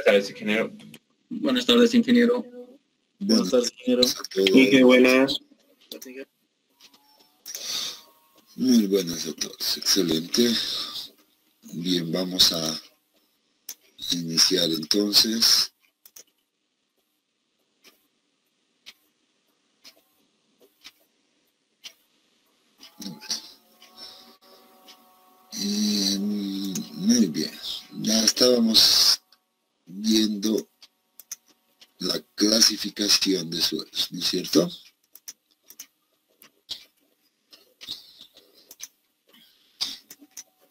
tardes, ingeniero. Buenas tardes, ingeniero. Buenas tardes, ingeniero. Qué buenas. Muy buenas a todos, excelente. Bien, vamos a iniciar entonces. Muy bien, ya estábamos viendo la clasificación de suelos, ¿no es cierto?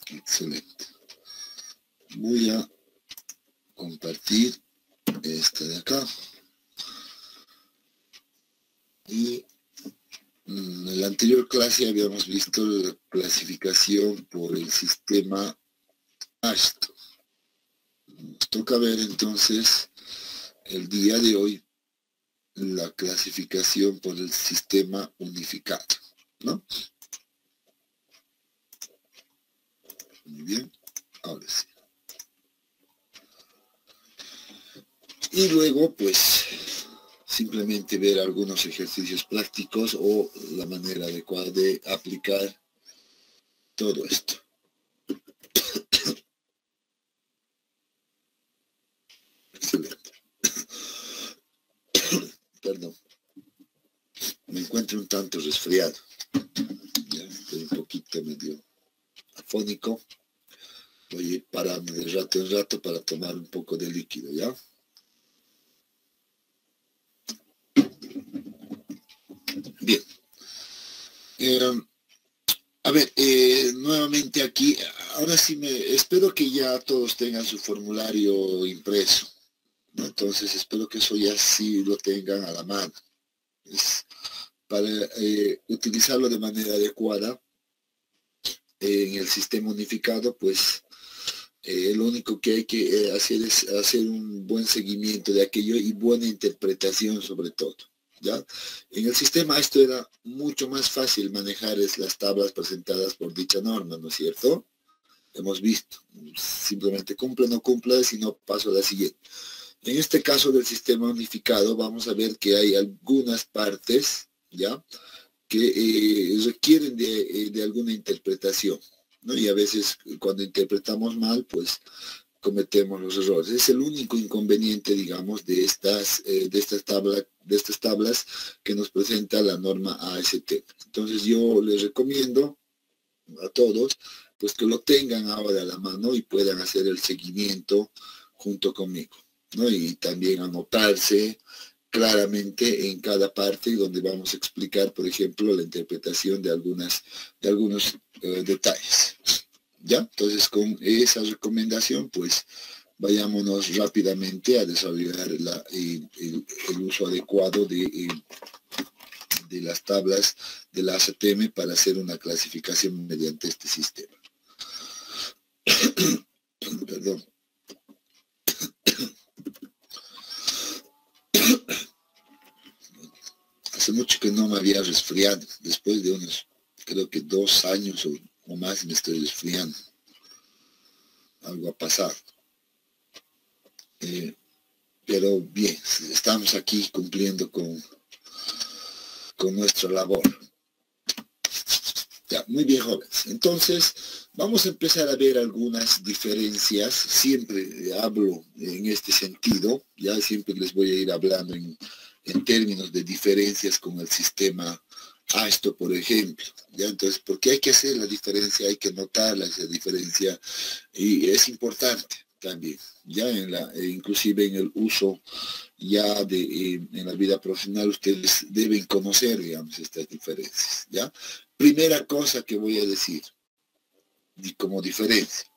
Excelente. Voy a compartir esta de acá. Y en la anterior clase habíamos visto la clasificación por el sistema ASHTO. Nos toca ver entonces el día de hoy la clasificación por el sistema unificado, ¿no? Muy bien, ahora sí. Y luego, pues, simplemente ver algunos ejercicios prácticos o la manera adecuada de aplicar todo esto. Excelente. Perdón. Me encuentro un tanto resfriado. Ya estoy un poquito medio afónico. Voy a ir parando de rato en rato para tomar un poco de líquido, ¿ya? Bien. A ver, nuevamente aquí, ahora sí espero que ya todos tengan su formulario impreso, ¿no? Entonces espero que eso ya sí lo tengan a la mano. Para utilizarlo de manera adecuada en el sistema unificado, pues lo único que hay que hacer es hacer un buen seguimiento de aquello y buena interpretación sobre todo. ¿Ya? En el sistema esto era mucho más fácil manejar las tablas presentadas por dicha norma, ¿no es cierto? Hemos visto, simplemente cumple o no cumple, si no paso a la siguiente. En este caso del sistema unificado vamos a ver que hay algunas partes, ¿ya?, que requieren de alguna interpretación, ¿no? Y a veces cuando interpretamos mal, pues cometemos los errores. Es el único inconveniente, digamos, de estas tablas que nos presenta la norma AST. Entonces yo les recomiendo a todos pues que lo tengan ahora a la mano y puedan hacer el seguimiento junto conmigo, ¿no? Y también anotarse claramente en cada parte donde vamos a explicar, por ejemplo, la interpretación de algunos detalles. ¿Ya? Entonces, con esa recomendación, pues, vayámonos rápidamente a desarrollar el uso adecuado de las tablas de la ASTM para hacer una clasificación mediante este sistema. Perdón. Hace mucho que no me había resfriado, después de unos, creo que 2 años o más me estoy resfriando. Algo ha pasado. Pero bien, estamos aquí cumpliendo con nuestra labor. Ya, muy bien, jóvenes. Entonces, vamos a empezar a ver algunas diferencias. Siempre hablo en este sentido, ya siempre les voy a ir hablando en términos de diferencias con el sistema ASTO, por ejemplo. ¿Ya? Entonces, porque hay que hacer la diferencia, hay que notar esa diferencia, y es importante también, ya inclusive en el uso ya en la vida profesional, ustedes deben conocer, digamos, estas diferencias, ¿ya? Primera cosa que voy a decir, y como diferencia,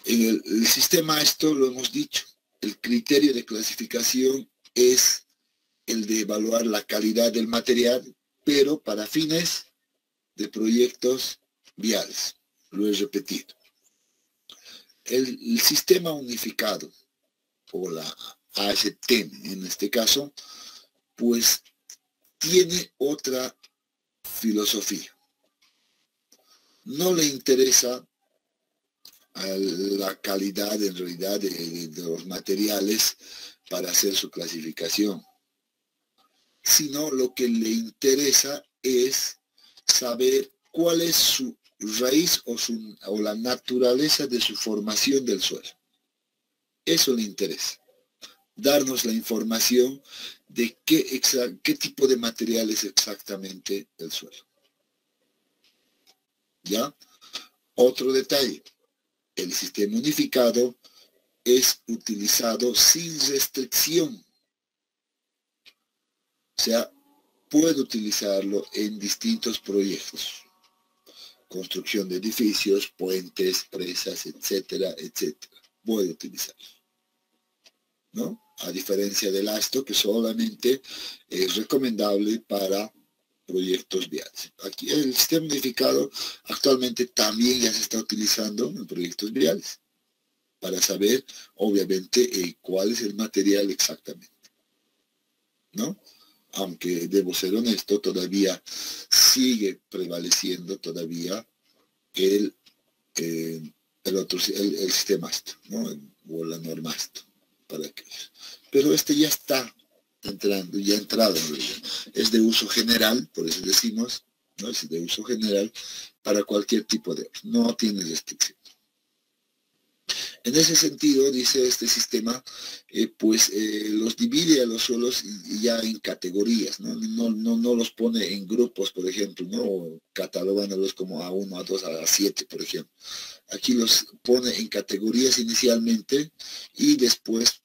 en el sistema esto lo hemos dicho, el criterio de clasificación es el de evaluar la calidad del material, pero para fines de proyectos viales, lo he repetido. El sistema unificado, o la ASTM en este caso, pues tiene otra filosofía. No le interesa a la calidad en realidad de los materiales para hacer su clasificación, sino lo que le interesa es saber cuál es su raíz o la naturaleza de su formación del suelo. Eso le interesa, darnos la información de qué tipo de material es exactamente el suelo. ¿Ya? Otro detalle, el sistema unificado es utilizado sin restricción. O sea, puede utilizarlo en distintos proyectos. Construcción de edificios, puentes, presas, etcétera, etcétera. Puede utilizarlo, ¿no? A diferencia del ASTO, que solamente es recomendable para proyectos viales. Aquí el sistema unificado actualmente también ya se está utilizando en proyectos viales para saber, obviamente, cuál es el material exactamente, ¿no? Aunque debo ser honesto, todavía sigue prevaleciendo todavía el sistema ASTO, ¿no? O la norma ASTO para aquellos. Pero este ya está entrando, ya ha entrado en realidad. Es de uso general, por eso decimos, ¿no? Es de uso general para cualquier tipo de obra, no tiene restricción. En ese sentido, dice este sistema, los divide a los suelos ya en categorías, ¿no? No los pone en grupos, por ejemplo, ¿no? Catalogándolos como A1, A2, A7, por ejemplo. Aquí los pone en categorías inicialmente y después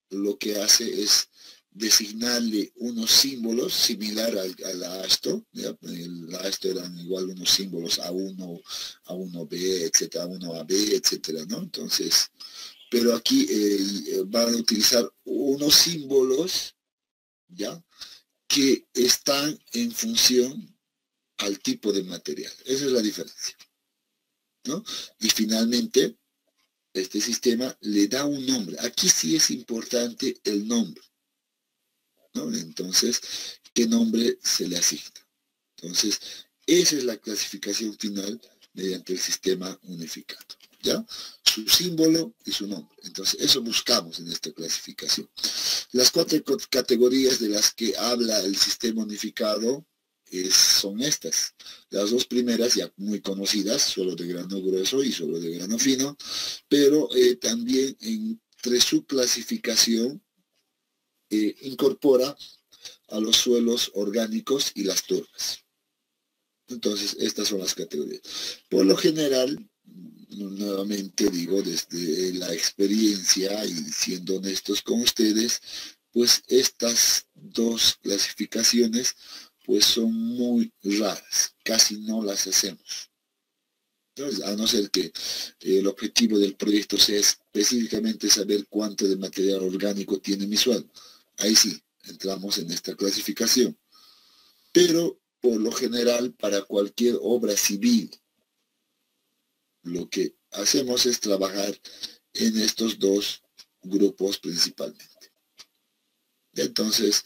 lo que hace es designarle unos símbolos similar a la ASTO. ¿Ya? La ASTO eran igual unos símbolos A1, A1B, etcétera, A1AB, etcétera, ¿no? Entonces, pero aquí van a utilizar unos símbolos, ¿ya? Que están en función al tipo de material. Esa es la diferencia, ¿no? Y finalmente, este sistema le da un nombre. Aquí sí es importante el nombre, ¿no? Entonces, ¿qué nombre se le asigna? Entonces, esa es la clasificación final mediante el sistema unificado, ¿ya? Su símbolo y su nombre. Entonces, eso buscamos en esta clasificación. Las 4 categorías de las que habla el sistema unificado son estas. Las 2 primeras ya muy conocidas, suelo de grano grueso y suelo de grano fino, pero también entre su clasificación incorpora a los suelos orgánicos y las turbas. Entonces, estas son las categorías. Por lo general, nuevamente digo, desde la experiencia y siendo honestos con ustedes, pues estas 2 clasificaciones pues son muy raras, casi no las hacemos. Entonces, a no ser que el objetivo del proyecto sea específicamente saber cuánto de material orgánico tiene mi suelo. Ahí sí, entramos en esta clasificación. Pero, por lo general, para cualquier obra civil, lo que hacemos es trabajar en estos 2 grupos principalmente. Entonces,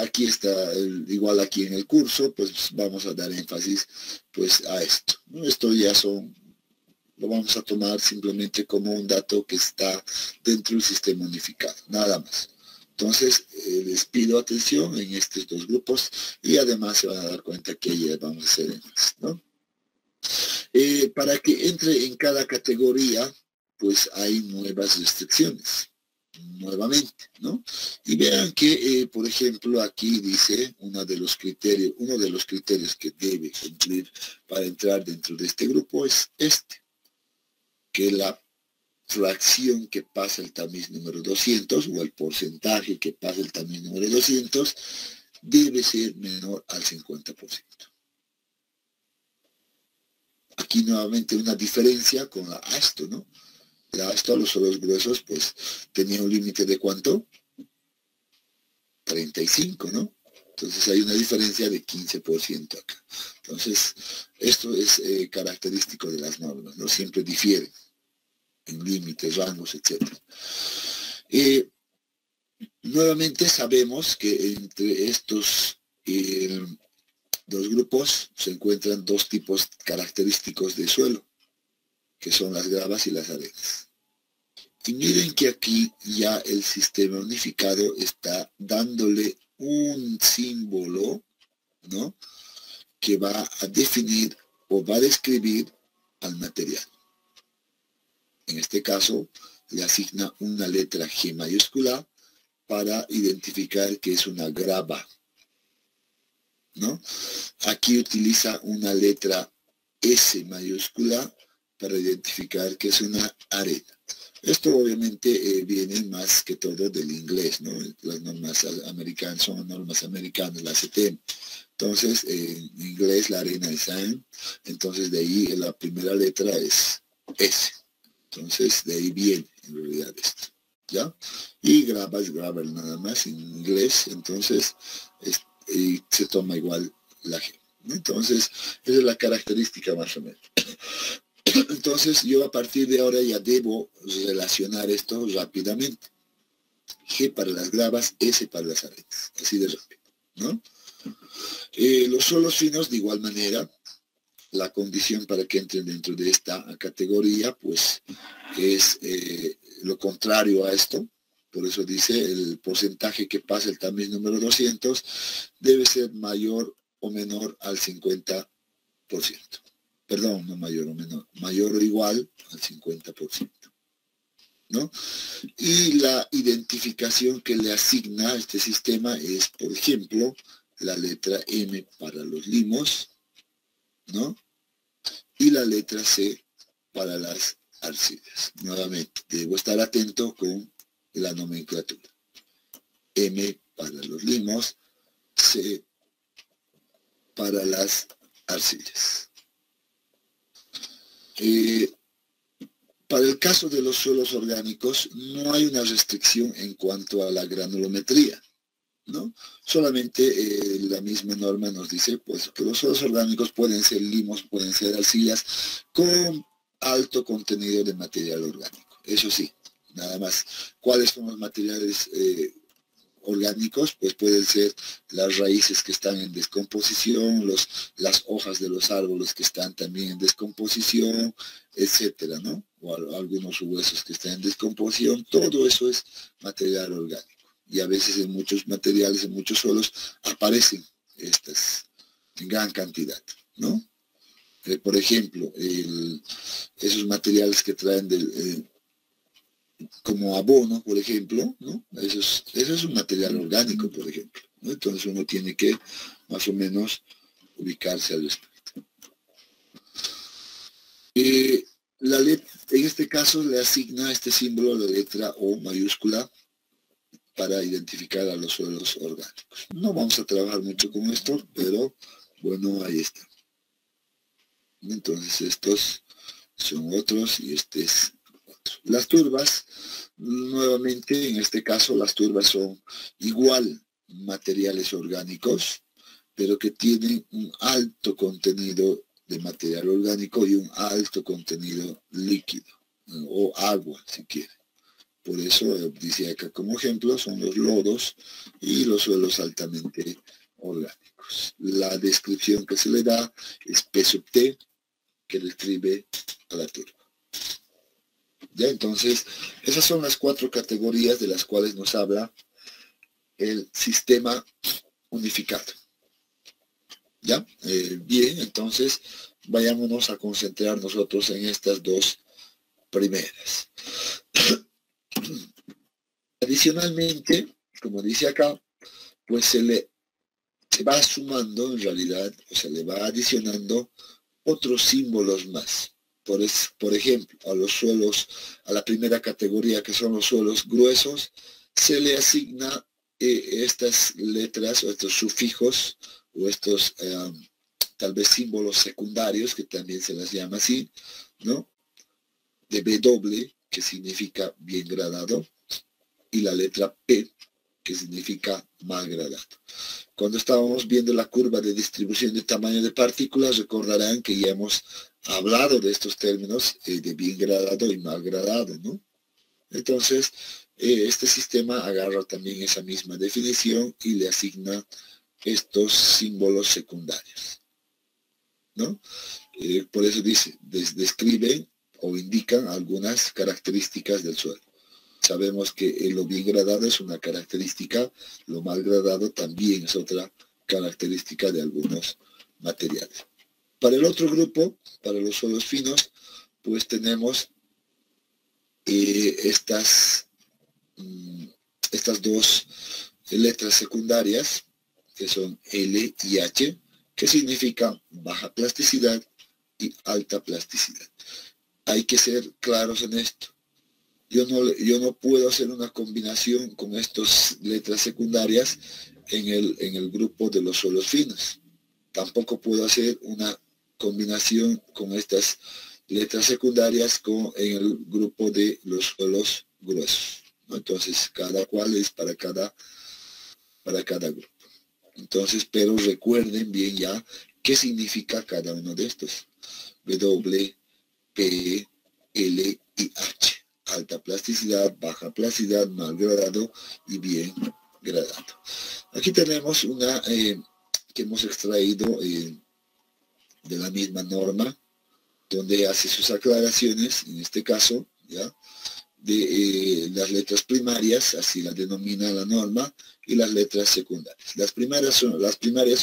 aquí está, igual aquí en el curso, pues vamos a dar énfasis pues a esto. Esto ya lo vamos a tomar simplemente como un dato que está dentro del sistema unificado, nada más. Entonces, les pido atención en estos 2 grupos y además se van a dar cuenta que ya vamos a hacer énfasis, ¿no? Para que entre en cada categoría, pues hay nuevas restricciones, nuevamente, ¿no? Y vean que, por ejemplo, aquí dice uno de los criterios que debe cumplir para entrar dentro de este grupo es que la fracción que pasa el tamiz número 200 o el porcentaje que pasa el tamiz número 200 debe ser menor al 50%. Aquí nuevamente una diferencia con la ASTO, ¿no? La ASTO a los suelos gruesos pues tenía un límite de ¿cuánto? 35, ¿no? Entonces hay una diferencia de 15% acá. Entonces, esto es característico de las normas, ¿no? Siempre difieren en límites, rangos, etc. Nuevamente sabemos que entre estos 2 grupos se encuentran 2 tipos característicos de suelo. que son las gravas y las arenas. Y miren que aquí ya el sistema unificado está dándole un símbolo, ¿no?, que va a definir o va a describir al material. En este caso, le asigna una letra G mayúscula para identificar que es una grava, ¿no? Aquí utiliza una letra S mayúscula para identificar que es una arena. Esto obviamente viene más que todo del inglés, ¿no? Las normas americanas son normas americanas, la CTM. Entonces, en inglés la arena es AN, entonces de ahí la primera letra es S. Entonces, de ahí viene en realidad esto, ¿ya? Y grava es gravel nada más en inglés, entonces y se toma igual la G. Entonces, esa es la característica más o menos. Entonces, yo a partir de ahora ya debo relacionar esto rápidamente. G para las gravas, S para las arenas, así de rápido, ¿no? Los suelos finos, de igual manera, la condición para que entren dentro de esta categoría, pues, es lo contrario a esto. Por eso dice, el porcentaje que pasa el tamiz número 200 debe ser mayor o menor al 50%. Perdón, no mayor o menor, mayor o igual al 50%. ¿No? Y la identificación que le asigna a este sistema es, por ejemplo, la letra M para los limos, ¿no? Y la letra C para las arcillas. Nuevamente, debo estar atento con la nomenclatura. M para los limos, C para las arcillas. Para el caso de los suelos orgánicos, no hay una restricción en cuanto a la granulometría, ¿no? Solamente la misma norma nos dice, pues, que los suelos orgánicos pueden ser limos, pueden ser arcillas, con alto contenido de material orgánico. Eso sí, nada más. ¿Cuáles son los materiales orgánicos? Pues pueden ser las raíces que están en descomposición, las hojas de los árboles que están también en descomposición, etcétera, ¿no? O algunos huesos que están en descomposición. Todo eso es material orgánico. Y a veces en muchos materiales, en muchos suelos, aparecen estas en gran cantidad, ¿no? Por ejemplo, esos materiales que traen como abono, por ejemplo, ¿no? Eso es un material orgánico, por ejemplo, ¿no? Entonces uno tiene que más o menos ubicarse al respecto. En este caso le asigna este símbolo la letra O mayúscula para identificar a los suelos orgánicos. No vamos a trabajar mucho con esto, pero bueno, ahí está. Entonces estos son otros y este es otro. Las turbas, nuevamente en este caso las turbas son igual materiales orgánicos, pero que tienen un alto contenido de material orgánico y un alto contenido líquido, o agua si quiere. Por eso dice acá como ejemplo son los lodos y los suelos altamente orgánicos. La descripción que se le da es P sub T, que describe a la turba. Ya, entonces, esas son las 4 categorías de las cuales nos habla el sistema unificado. ¿Ya? Bien, entonces, vayámonos a concentrar nosotros en estas 2 primeras. Adicionalmente, como dice acá, pues se va sumando en realidad, o se le va adicionando otros símbolos más. Por ejemplo, a los suelos, a la primera categoría que son los suelos gruesos, se le asigna estas letras o estos sufijos o estos tal vez símbolos secundarios, que también se las llama así, ¿no? De W, que significa bien gradado, y la letra P, que significa mal gradado. Cuando estábamos viendo la curva de distribución de tamaño de partículas, recordarán que ya hemos hablado de estos términos de bien gradado y mal gradado, ¿no? Entonces, este sistema agarra también esa misma definición y le asigna estos símbolos secundarios, ¿no? Por eso dice, describe o indican algunas características del suelo. Sabemos que lo bien gradado es una característica, lo mal gradado también es otra característica de algunos materiales. Para el otro grupo, para los suelos finos, pues tenemos estas dos letras secundarias, que son L y H, que significan baja plasticidad y alta plasticidad. Hay que ser claros en esto. Yo no puedo hacer una combinación con estas letras secundarias en el grupo de los suelos finos. Tampoco puedo hacer una combinación con estas letras secundarias en el grupo de los suelos gruesos, ¿no? Entonces, cada cual es para cada grupo. Entonces, pero recuerden bien ya qué significa cada uno de estos. W, P, L y H. Alta plasticidad, baja plasticidad, mal gradado y bien gradado. Aquí tenemos una que hemos extraído de la misma norma, donde hace sus aclaraciones, en este caso, ¿ya?, de las letras primarias, así las denomina la norma, y las letras secundarias. Las primarias son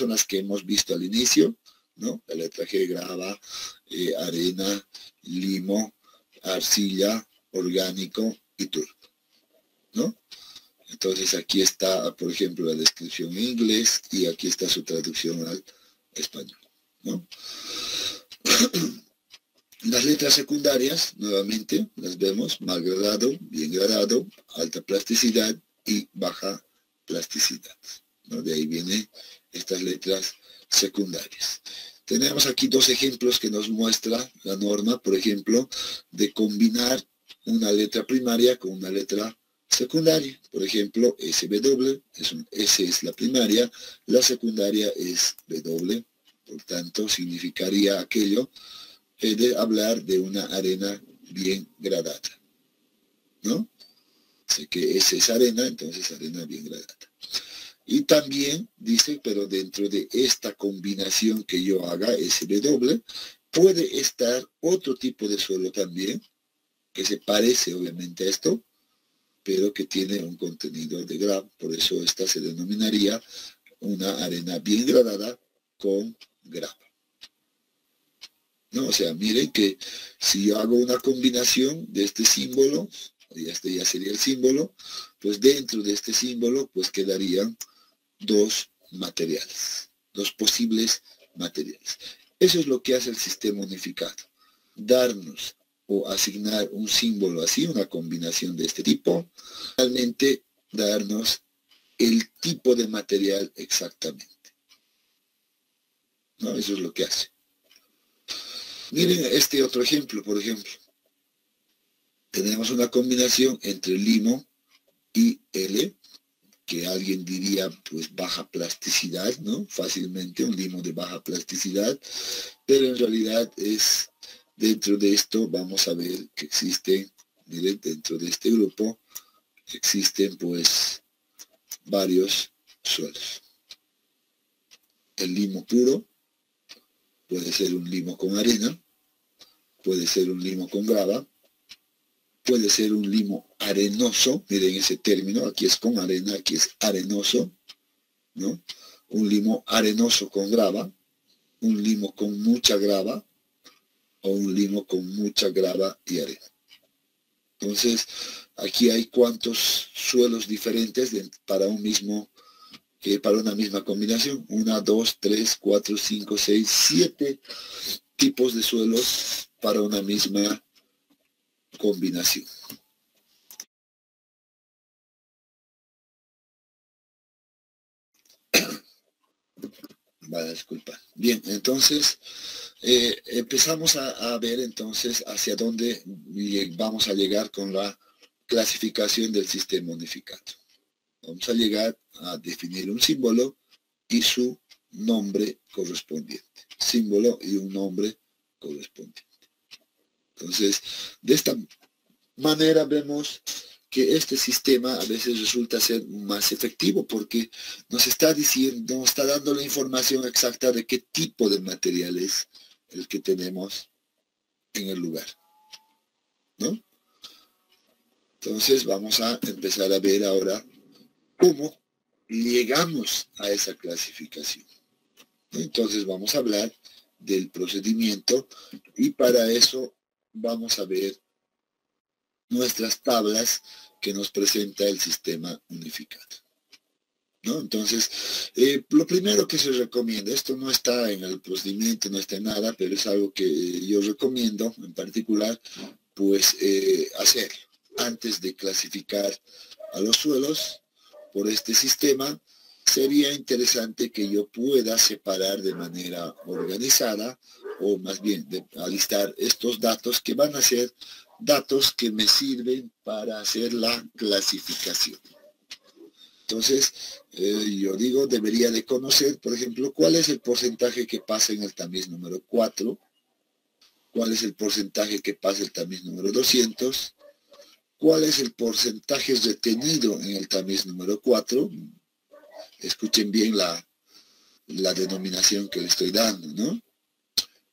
las que hemos visto al inicio, ¿no? La letra G, grava, arena, limo, arcilla, orgánico y turbo, ¿no? Entonces aquí está, por ejemplo, la descripción en inglés y aquí está su traducción al español, ¿no? Las letras secundarias, nuevamente, las vemos: mal gradado, bien gradado, alta plasticidad y baja plasticidad, ¿no? De ahí vienen estas letras secundarias. Tenemos aquí dos ejemplos que nos muestra la norma, por ejemplo, de combinar una letra primaria con una letra secundaria. Por ejemplo, SW, S es la primaria, la secundaria es W, por tanto significaría aquello de hablar de una arena bien gradada, ¿no? Sé que S es arena, entonces arena bien gradada. Y también dice, pero dentro de esta combinación que yo haga, SW, puede estar otro tipo de suelo también, que se parece obviamente a esto, pero que tiene un contenido de grava. Por eso esta se denominaría una arena bien gradada con grava, ¿no? O sea, miren que si yo hago una combinación de este símbolo, y este ya sería el símbolo, pues dentro de este símbolo pues quedarían dos materiales, dos posibles materiales. Eso es lo que hace el sistema unificado, darnos o asignar un símbolo así, una combinación de este tipo, realmente darnos el tipo de material exactamente, ¿no? Eso es lo que hace. Miren este otro ejemplo, por ejemplo. Tenemos una combinación entre limo y L, que alguien diría pues baja plasticidad, ¿no? Fácilmente un limo de baja plasticidad, pero en realidad es, dentro de esto vamos a ver que existen, miren, dentro de este grupo existen pues varios suelos. El limo puro puede ser un limo con arena, puede ser un limo con grava, puede ser un limo arenoso, miren ese término, aquí es con arena, aquí es arenoso, ¿no? Un limo arenoso con grava, un limo con mucha grava, o un limo con mucha grava y arena. Entonces, aquí hay cuántos suelos diferentes para para una misma combinación. 1, 2, 3, 4, 5, 6, 7 tipos de suelos para una misma combinación. Vale, disculpa. Bien, entonces empezamos a ver entonces hacia dónde vamos a llegar con la clasificación del sistema unificado. Vamos a llegar a definir un símbolo y su nombre correspondiente. Símbolo y un nombre correspondiente. Entonces, de esta manera vemos que este sistema a veces resulta ser más efectivo porque nos está diciendo, nos está dando la información exacta de qué tipo de material es el que tenemos en el lugar. ¿no? Entonces vamos a empezar a ver ahora cómo llegamos a esa clasificación. Entonces vamos a hablar del procedimiento y para eso vamos a ver nuestras tablas que nos presenta el sistema unificado, ¿no? Entonces, lo primero que se recomienda, esto no está en el procedimiento, no está en nada, pero es algo que yo recomiendo en particular, pues hacer antes de clasificar a los suelos por este sistema. Sería interesante que yo pueda separar de manera organizada, o más bien alistar estos datos que van a ser datos que me sirven para hacer la clasificación. Entonces, yo digo, debería de conocer, por ejemplo, cuál es el porcentaje que pasa en el tamiz número 4, cuál es el porcentaje que pasa en el tamiz número 200, cuál es el porcentaje retenido en el tamiz número 4, escuchen bien la denominación que le estoy dando, ¿no?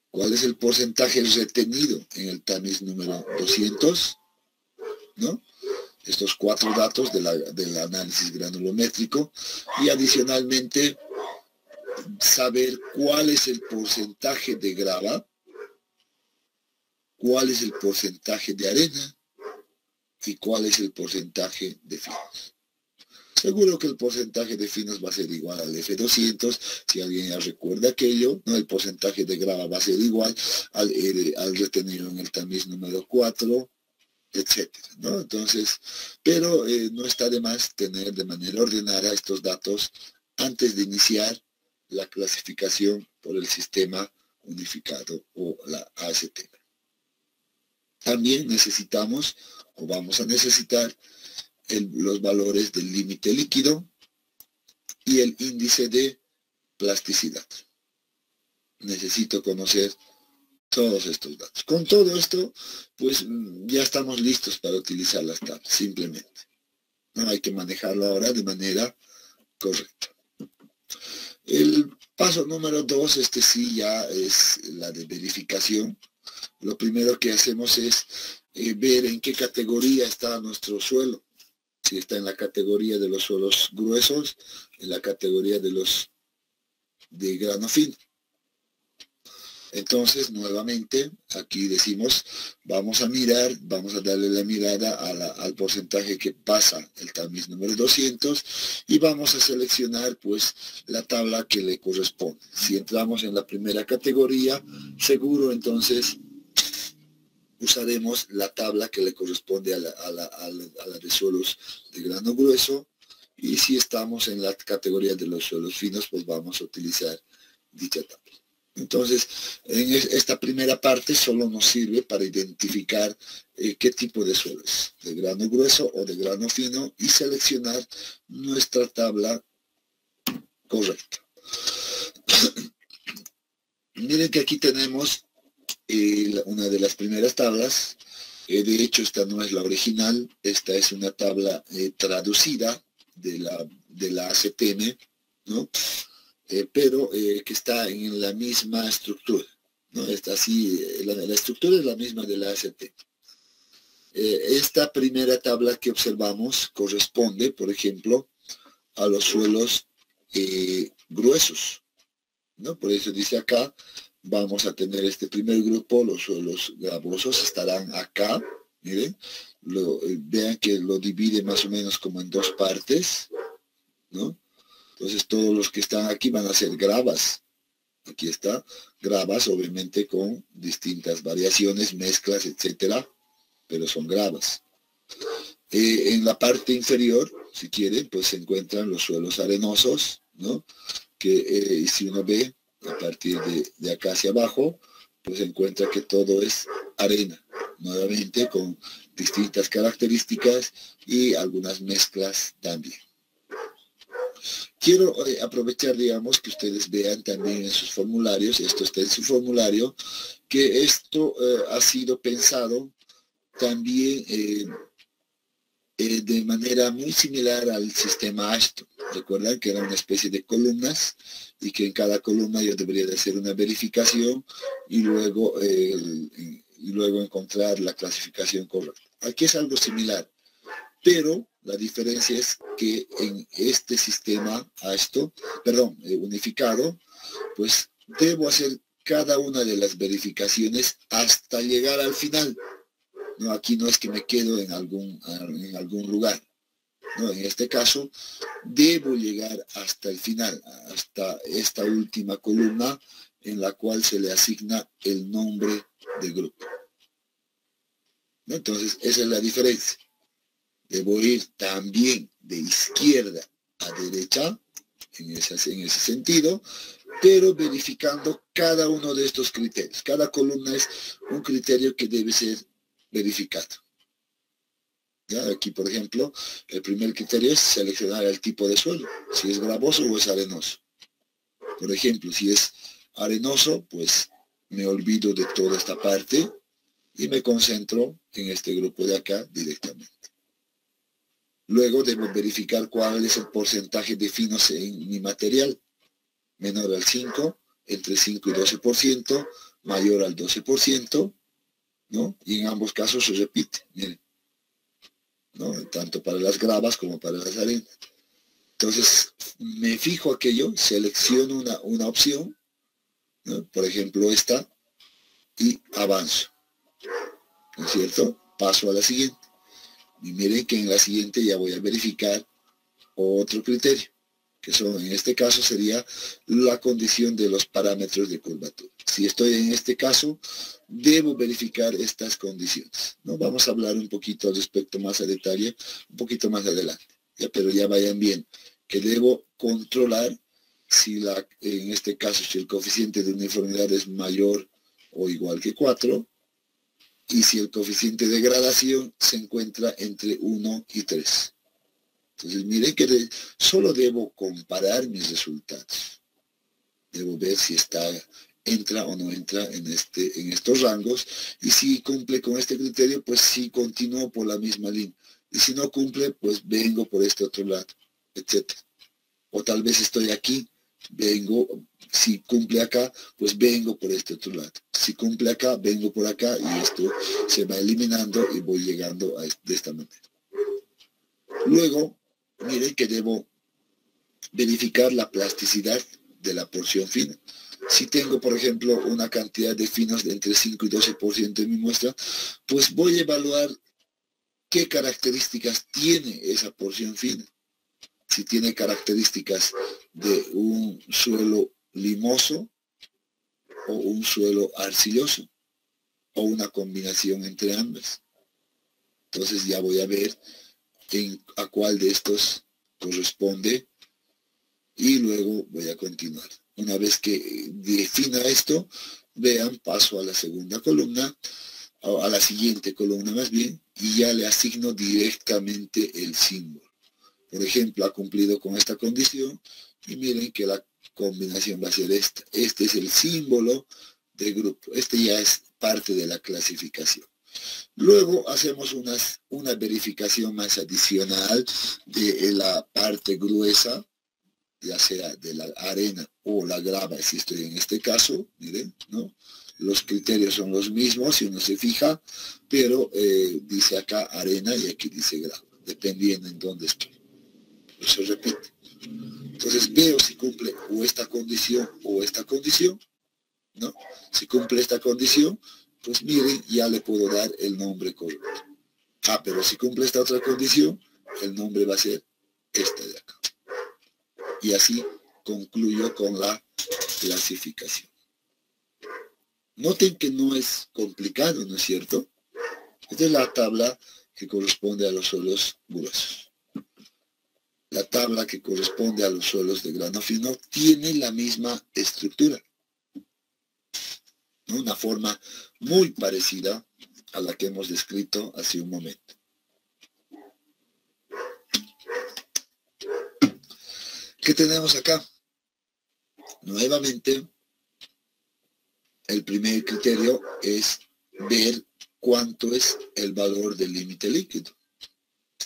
¿Cuál es el porcentaje retenido en el tamiz número 200? ¿No? Estos 4 datos del análisis granulométrico y adicionalmente saber cuál es el porcentaje de grava, cuál es el porcentaje de arena y cuál es el porcentaje de finos. Seguro que el porcentaje de finos va a ser igual al F200, si alguien ya recuerda aquello, ¿no? El porcentaje de grava va a ser igual al retenido en el tamiz número 4, etcétera, ¿no? Entonces, pero no está de más tener de manera ordenada estos datos antes de iniciar la clasificación por el sistema unificado o la AST. También necesitamos o vamos a necesitar los valores del límite líquido y el índice de plasticidad. Necesito conocer todos estos datos. Con todo esto, pues ya estamos listos para utilizar las tablas, simplemente. No hay que manejarlo ahora de manera correcta. El paso número 2, este sí ya es la de verificación. Lo primero que hacemos es ver en qué categoría está nuestro suelo. Si está en la categoría de los suelos gruesos, en la categoría de grano fino. Entonces, nuevamente, aquí decimos, vamos a darle la mirada al porcentaje que pasa el tamiz número 200 y vamos a seleccionar, pues, la tabla que le corresponde. Si entramos en la primera categoría, seguro, entonces, usaremos la tabla que le corresponde a la de suelos de grano grueso, y si estamos en la categoría de los suelos finos, pues vamos a utilizar dicha tabla. Entonces, en esta primera parte solo nos sirve para identificar qué tipo de suelo es, de grano grueso o de grano fino, y seleccionar nuestra tabla correcta. Miren que aquí tenemos una de las primeras tablas. De hecho, esta no es la original, esta es una tabla traducida de la ACTM, ¿no? Pero que está en la misma estructura, ¿no? Está así, la estructura es la misma de la ACT. Esta primera tabla que observamos corresponde, por ejemplo, a los suelos gruesos, ¿no? Por eso dice acá, vamos a tener este primer grupo, los suelos gravosos estarán acá, miren, vean que lo divide más o menos como en 2 partes, ¿no? Entonces todos los que están aquí van a ser gravas. Aquí está, gravas, obviamente con distintas variaciones, mezclas, etcétera, pero son gravas. En la parte inferior, si quieren, pues se encuentran los suelos arenosos, ¿no? Que si uno ve a partir de acá hacia abajo, pues se encuentra que todo es arena, nuevamente con distintas características y algunas mezclas también. Quiero aprovechar, digamos, que ustedes vean también en sus formularios, esto está en su formulario, que esto ha sido pensado también de manera muy similar al sistema Ashton. Recuerdan que era una especie de columnas y que en cada columna yo debería de hacer una verificación y luego y luego encontrar la clasificación correcta. Aquí es algo similar, pero la diferencia es que en este sistema unificado, pues debo hacer cada una de las verificaciones hasta llegar al final. No, aquí no es que me quedo en algún lugar. No, en este caso, debo llegar hasta el final, hasta esta última columna en la cual se le asigna el nombre de grupo. ¿No? Entonces, esa es la diferencia. Debo ir también de izquierda a derecha, en ese sentido, pero verificando cada uno de estos criterios. Cada columna es un criterio que debe ser verificado. ¿Ya? Aquí, por ejemplo, el primer criterio es seleccionar el tipo de suelo, si es gravoso o es arenoso. Por ejemplo, si es arenoso, pues me olvido de toda esta parte y me concentro en este grupo de acá directamente. Luego debo verificar cuál es el porcentaje de finos en mi material. Menor al 5, entre 5 y 12%, mayor al 12%, ¿no? Y en ambos casos se repite, miren, ¿no? Tanto para las gravas como para las arenas. Entonces, me fijo aquello, selecciono una opción, ¿no? Por ejemplo esta, y avanzo, ¿no es cierto? Paso a la siguiente. Y miren que en la siguiente ya voy a verificar otro criterio, que son, en este caso sería la condición de los parámetros de curvatura. Si estoy en este caso, debo verificar estas condiciones, ¿no? Vamos a hablar un poquito al respecto más a detalle, un poquito más adelante, ¿ya? Pero ya vayan bien, que debo controlar si en este caso, si el coeficiente de uniformidad es mayor o igual que 4, y si el coeficiente de gradación se encuentra entre 1 y 3. Entonces, miren que solo debo comparar mis resultados. Debo ver si entra o no entra en estos rangos. Y si cumple con este criterio, pues sí continúo por la misma línea. Y si no cumple, pues vengo por este otro lado, etc. O tal vez estoy aquí, si cumple acá, pues vengo por este otro lado. Si cumple acá, vengo por acá y esto se va eliminando y voy llegando de esta manera. Luego, miren que debo verificar la plasticidad de la porción fina. Si tengo, por ejemplo, una cantidad de finos de entre 5 y 12% en mi muestra, pues voy a evaluar qué características tiene esa porción fina. Si tiene características de un suelo limoso o un suelo arcilloso o una combinación entre ambas. Entonces ya voy a ver a cuál de estos corresponde y luego voy a continuar. Una vez que defina esto, vean, paso a la segunda columna, a la siguiente columna más bien, y ya le asigno directamente el símbolo. Por ejemplo, ha cumplido con esta condición y miren que la combinación va a ser esta. Este es el símbolo de grupo. Este ya es parte de la clasificación. Luego hacemos una verificación más adicional de la parte gruesa, ya sea de la arena o la grava, si estoy en este caso, miren, ¿no? Los criterios son los mismos, si uno se fija, pero dice acá arena y aquí dice grava, dependiendo en dónde estoy. Se repite. Entonces veo si cumple o esta condición, ¿no? Si cumple esta condición, pues miren, ya le puedo dar el nombre correcto. Pero si cumple esta otra condición, el nombre va a ser esta de acá. Y así concluyo con la clasificación. Noten que no es complicado, ¿no es cierto? Esta es la tabla que corresponde a los suelos gruesos. La tabla que corresponde a los suelos de grano fino tiene la misma estructura, ¿no? Una forma muy parecida a la que hemos descrito hace un momento. ¿Qué tenemos acá? Nuevamente, el primer criterio es ver cuánto es el valor del límite líquido.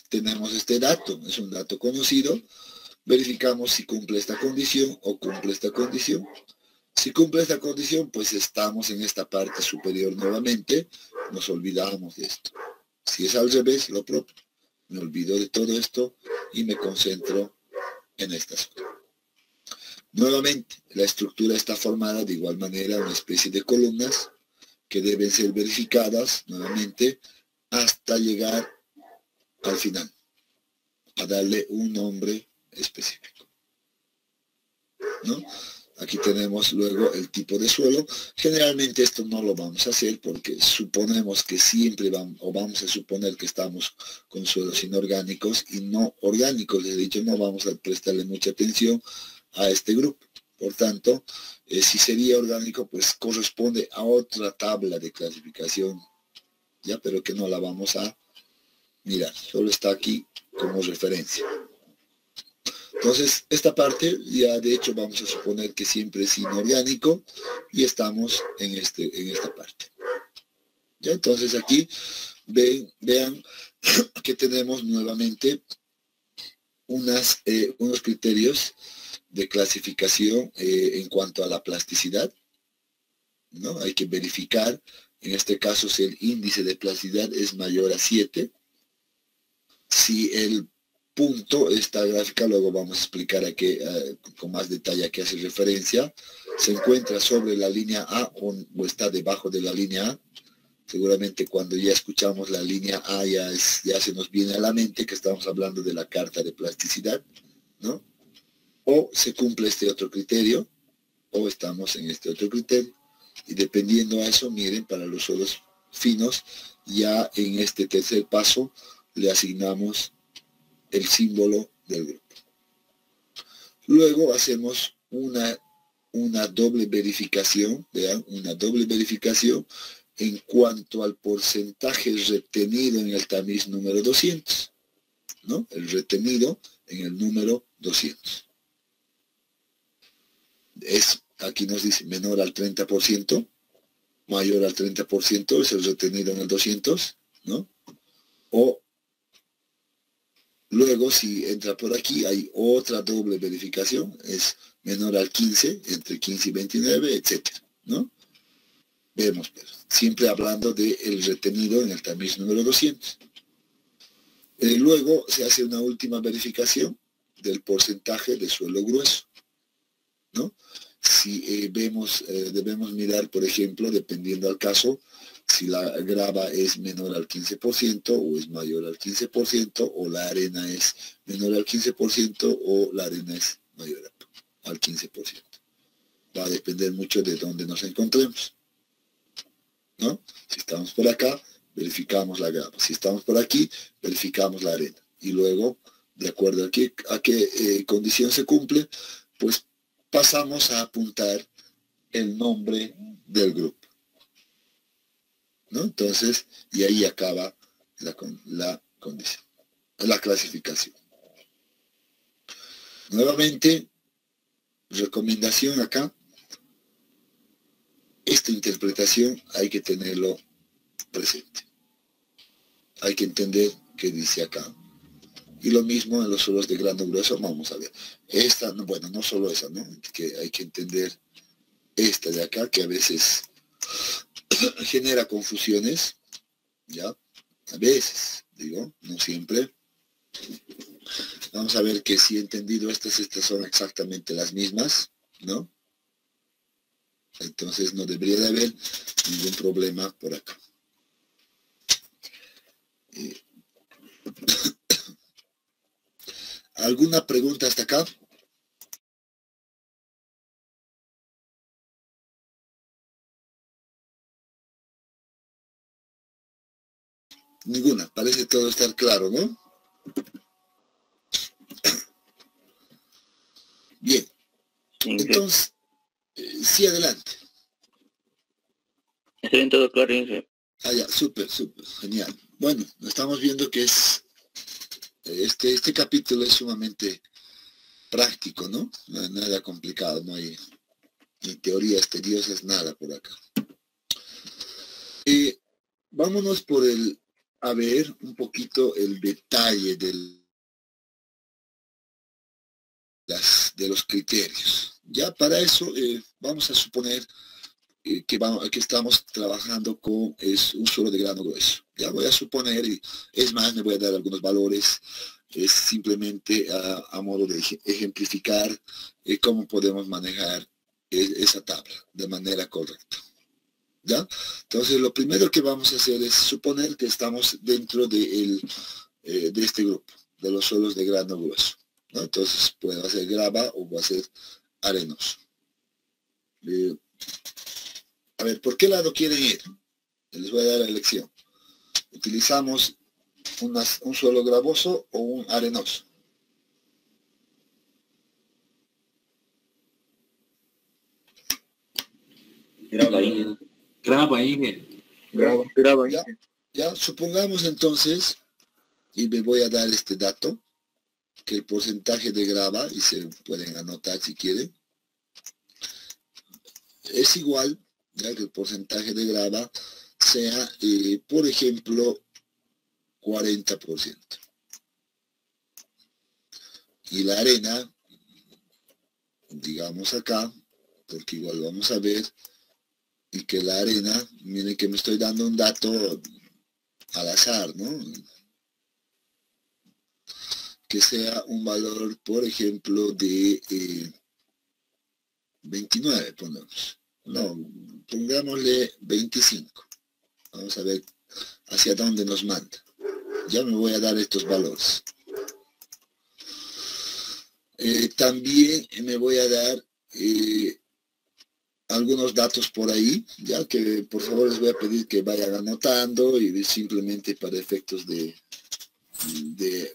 Tenemos este dato, es un dato conocido, verificamos si cumple esta condición o cumple esta condición. Si cumple esta condición, pues estamos en esta parte superior nuevamente, nos olvidamos de esto. Si es al revés, lo propio. Me olvido de todo esto y me concentro en esta zona. Nuevamente, la estructura está formada de igual manera una especie de columnas que deben ser verificadas nuevamente hasta llegar al final, a darle un nombre específico, ¿no? Aquí tenemos luego el tipo de suelo. Generalmente esto no lo vamos a hacer porque suponemos que siempre vamos a suponer que estamos con suelos inorgánicos y no orgánicos. De dicho, no vamos a prestarle mucha atención a este grupo. Por tanto, si sería orgánico, pues corresponde a otra tabla de clasificación, ya, pero que no la vamos a mirar. Solo está aquí como referencia. Entonces, esta parte ya de hecho vamos a suponer que siempre es inorgánico y estamos en esta parte. ¿Ya? Entonces aquí vean que tenemos nuevamente unos criterios de clasificación en cuanto a la plasticidad, ¿no? Hay que verificar, en este caso, si el índice de plasticidad es mayor a 7, si el punto, esta gráfica, luego vamos a explicar aquí con más detalle a qué hace referencia, se encuentra sobre la línea A o está debajo de la línea A. Seguramente cuando ya escuchamos la línea A ya se nos viene a la mente que estamos hablando de la carta de plasticidad, ¿no? O se cumple este otro criterio, o estamos en este otro criterio. Y dependiendo a eso, miren, para los suelos finos, ya en este tercer paso le asignamos el símbolo del grupo. Luego hacemos una doble verificación, vean, una doble verificación en cuanto al porcentaje retenido en el tamiz número 200, ¿no? El retenido en el número 200. Aquí nos dice menor al 30%, mayor al 30% es el retenido en el 200, ¿no? O luego, si entra por aquí, hay otra doble verificación, es menor al 15, entre 15 y 29, etcétera, ¿no? Vemos, pero siempre hablando del retenido en el tamiz número 200. Luego se hace una última verificación del porcentaje de suelo grueso, ¿no? Si debemos mirar, por ejemplo, dependiendo al caso, si la grava es menor al 15% o es mayor al 15%, o la arena es menor al 15% o la arena es mayor al 15%. Va a depender mucho de dónde nos encontremos, ¿no? Si estamos por acá, verificamos la grava. Si estamos por aquí, verificamos la arena. Y luego, de acuerdo a qué condición se cumple, pues pasamos a apuntar el nombre del grupo, ¿no? Entonces, y ahí acaba la condición, la clasificación. Nuevamente, recomendación acá, esta interpretación hay que tenerlo presente. Hay que entender qué dice acá. Y lo mismo en los suelos de grano grueso, vamos a ver. Esta, bueno, no solo esa, ¿no? Que hay que entender esta de acá, que a veces genera confusiones, ¿ya? A veces, digo, no siempre. Vamos a ver que si he entendido estas son exactamente las mismas, ¿no? Entonces no debería de haber ningún problema por acá. ¿Alguna pregunta hasta acá? Ninguna, parece todo estar claro, ¿no? Bien, entonces, sí, adelante. Está bien todo claro, Inge. Ah, ya, súper, genial. Bueno, estamos viendo que este capítulo es sumamente práctico, ¿no? Nada complicado, no hay ni teorías tediosas, nada por acá. Vámonos a ver un poquito el detalle de de los criterios. Ya para eso vamos a suponer que estamos trabajando con un suelo de grano grueso. Ya voy a suponer, y es más, me voy a dar algunos valores, es simplemente a modo de ejemplificar cómo podemos manejar esa tabla de manera correcta. ¿Ya? Entonces, lo primero que vamos a hacer es suponer que estamos dentro de este grupo, de los suelos de grano grueso, ¿no? Entonces, puede ser grava o va a ser arenoso. A ver, ¿por qué lado quieren ir? Les voy a dar la elección. ¿Utilizamos un suelo gravoso o un arenoso? Graba ahí. Graba ahí. Graba ahí. Ya, supongamos entonces, y me voy a dar este dato, que el porcentaje de grava, y se pueden anotar si quieren, es igual, ya que el porcentaje de grava sea, por ejemplo, 40%. Y la arena, digamos acá, porque igual vamos a ver, y que la arena, miren que me estoy dando un dato al azar, ¿no? Que sea un valor, por ejemplo, de 29, pongamos. No, pongámosle 25. Vamos a ver hacia dónde nos manda. Ya me voy a dar estos valores. También me voy a dar algunos datos por ahí, ya que por favor les voy a pedir que vayan anotando y simplemente para efectos de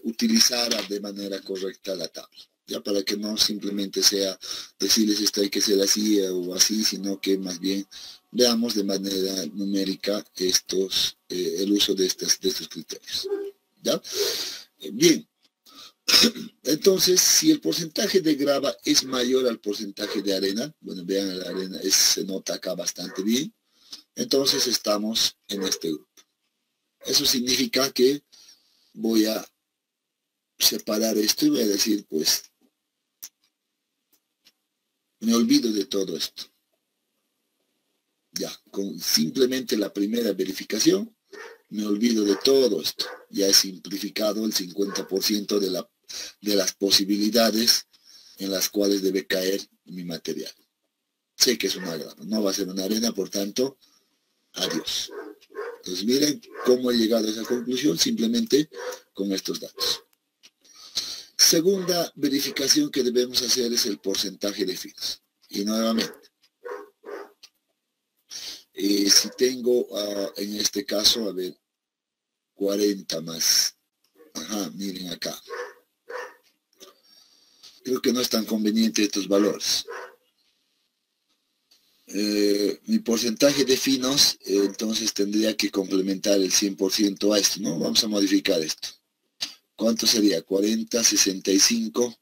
utilizar de manera correcta la tabla. Ya para que no simplemente sea decirles esto hay que ser así o así, sino que más bien veamos de manera numérica el uso de estos criterios. ¿Ya? Bien. Entonces, si el porcentaje de grava es mayor al porcentaje de arena, bueno, vean, la arena se nota acá bastante bien, entonces estamos en este grupo. Eso significa que voy a separar esto y voy a decir, pues, me olvido de todo esto. Ya, con simplemente la primera verificación, me olvido de todo esto. Ya he simplificado el 50% de las posibilidades en las cuales debe caer mi material. Sé que es una grava, no va a ser una arena, por tanto, adiós. Entonces miren cómo he llegado a esa conclusión simplemente con estos datos. Segunda verificación que debemos hacer es el porcentaje de finos. Y nuevamente, si tengo en este caso, a ver, 40 más. Ajá, miren acá. Creo que no es tan conveniente estos valores. Mi porcentaje de finos, entonces tendría que complementar el 100% a esto, ¿no? Vamos a modificar esto. ¿Cuánto sería? 40, 65.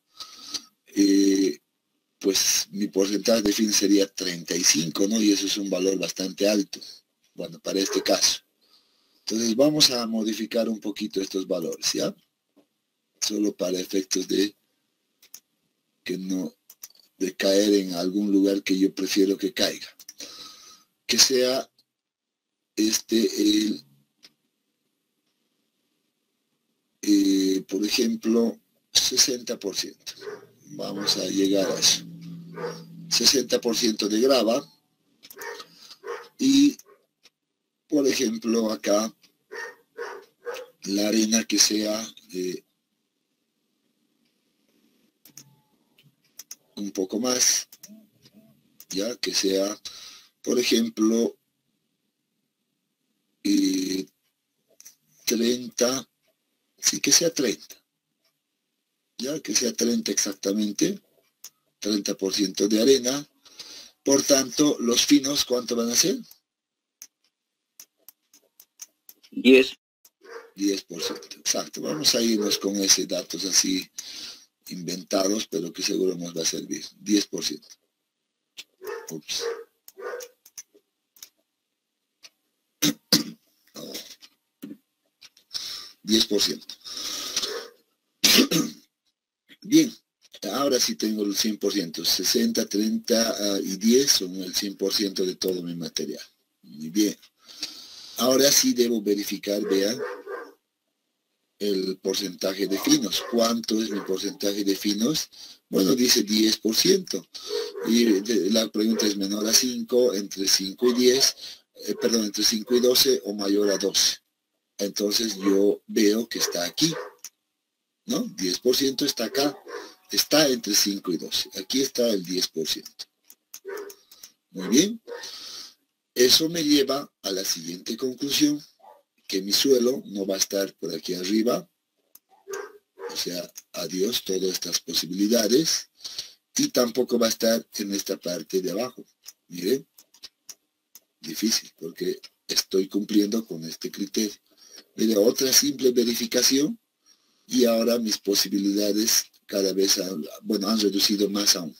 Pues mi porcentaje de finos sería 35, ¿no? Y eso es un valor bastante alto. Bueno, para este caso. Entonces vamos a modificar un poquito estos valores, ¿ya? Solo para efectos de que no, de caer en algún lugar que yo prefiero que caiga. Que sea por ejemplo, 60%. Vamos a llegar a eso. 60% de grava. Y, por ejemplo, acá, la arena que sea un poco más, ya que sea, por ejemplo, 30, sí, que sea 30, ya que sea 30 exactamente, 30% de arena. Por tanto, los finos, ¿cuánto van a ser? 10. 10%, exacto. Vamos a irnos con ese datos así inventados, pero que seguro nos va a servir. 10%. Ups. No. 10%. Bien. Ahora sí tengo el 100%. 60, 30 y 10 son el 100% de todo mi material. Muy bien. Ahora sí debo verificar, vean, el porcentaje de finos. ¿Cuánto es mi porcentaje de finos? Bueno, dice 10%. Y la pregunta es menor a 5, entre 5 y 10, perdón, entre 5 y 12 o mayor a 12. Entonces yo veo que está aquí, ¿no? 10% está acá. Está entre 5 y 12. Aquí está el 10%. Muy bien. Eso me lleva a la siguiente conclusión, que mi suelo no va a estar por aquí arriba. O sea, adiós todas estas posibilidades. Y tampoco va a estar en esta parte de abajo. Miren, difícil, porque estoy cumpliendo con este criterio. Mire, otra simple verificación. Y ahora mis posibilidades cada vez han reducido más aún.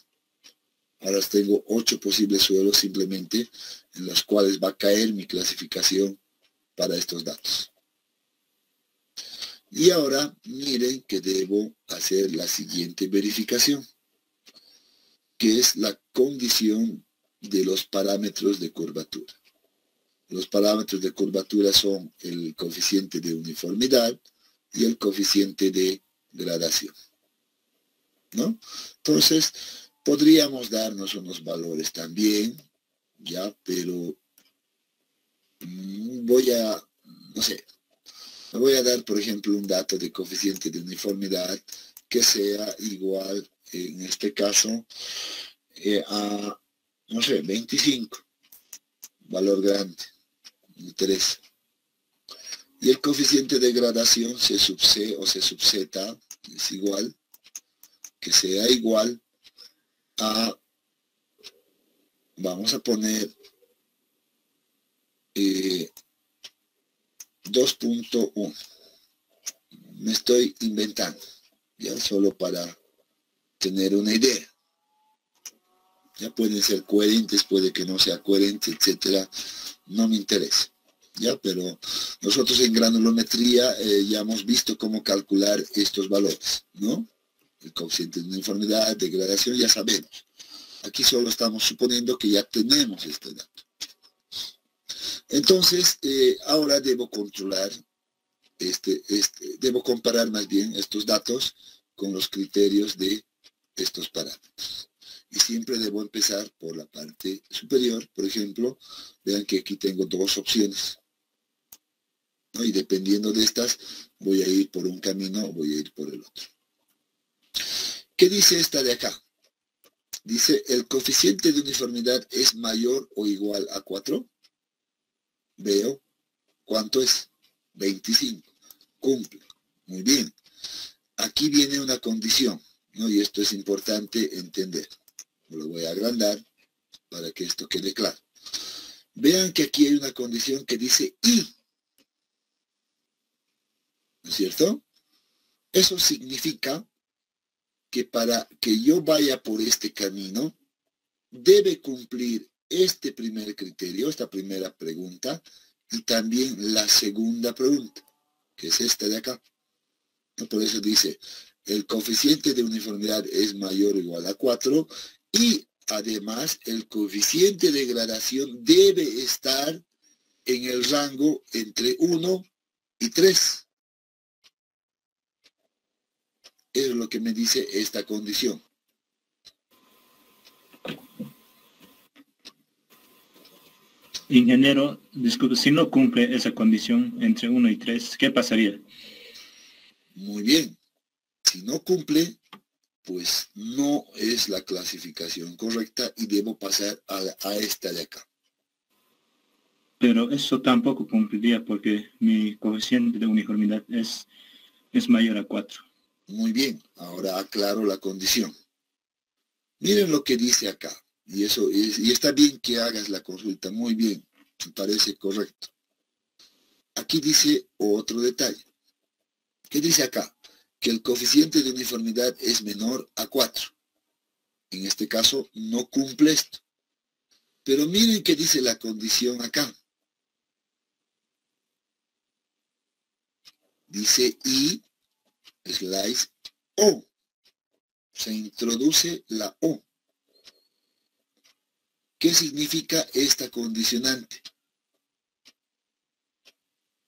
Ahora tengo 8 posibles suelos simplemente en los cuales va a caer mi clasificación para estos datos. Y ahora miren que debo hacer la siguiente verificación, que es la condición de los parámetros de curvatura. Los parámetros de curvatura son el coeficiente de uniformidad y el coeficiente de gradación, ¿no? Entonces, podríamos darnos unos valores también, ya, pero voy a, no sé, me voy a dar, por ejemplo, un dato de coeficiente de uniformidad que sea igual, en este caso, a, no sé, 25, valor grande, me interesa. Y el coeficiente de gradación, C sub C o C sub Z, es igual, que sea igual a, vamos a poner 2.1. Me estoy inventando, ya solo para tener una idea. Ya pueden ser coherentes, puede que no sea coherente, etcétera. No me interesa. Ya, pero nosotros en granulometría ya hemos visto cómo calcular estos valores, ¿no? El coeficiente de uniformidad, de gradación, ya sabemos. Aquí solo estamos suponiendo que ya tenemos este dato. Entonces, ahora debo controlar, debo comparar más bien estos datos con los criterios de estos parámetros. Y siempre debo empezar por la parte superior. Por ejemplo, vean que aquí tengo dos opciones, ¿no? Y dependiendo de estas, voy a ir por un camino o voy a ir por el otro. ¿Qué dice esta de acá? Dice, el coeficiente de uniformidad es mayor o igual a 4. Veo, ¿cuánto es? 25. Cumple. Muy bien. Aquí viene una condición, ¿no? Y esto es importante entender. Lo voy a agrandar para que esto quede claro. Vean que aquí hay una condición que dice y. ¿No es cierto? Eso significa que para que yo vaya por este camino, debe cumplir este primer criterio, esta primera pregunta, y también la segunda pregunta, que es esta de acá. Por eso dice, el coeficiente de uniformidad es mayor o igual a 4, y además el coeficiente de gradación debe estar en el rango entre 1 y 3. Eso es lo que me dice esta condición. Ingeniero, disculpe, si no cumple esa condición entre 1 y 3, ¿qué pasaría? Muy bien. Si no cumple, pues no es la clasificación correcta y debo pasar a esta de acá. Pero eso tampoco cumpliría porque mi coeficiente de uniformidad es mayor a 4. Muy bien, ahora aclaro la condición. Miren lo que dice acá. Y está bien que hagas la consulta, muy bien, me parece correcto. Aquí dice otro detalle. ¿Qué dice acá? Que el coeficiente de uniformidad es menor a 4. En este caso no cumple esto. Pero miren qué dice la condición acá. Dice I, slice O. se introduce la O. ¿Qué significa esta condicionante?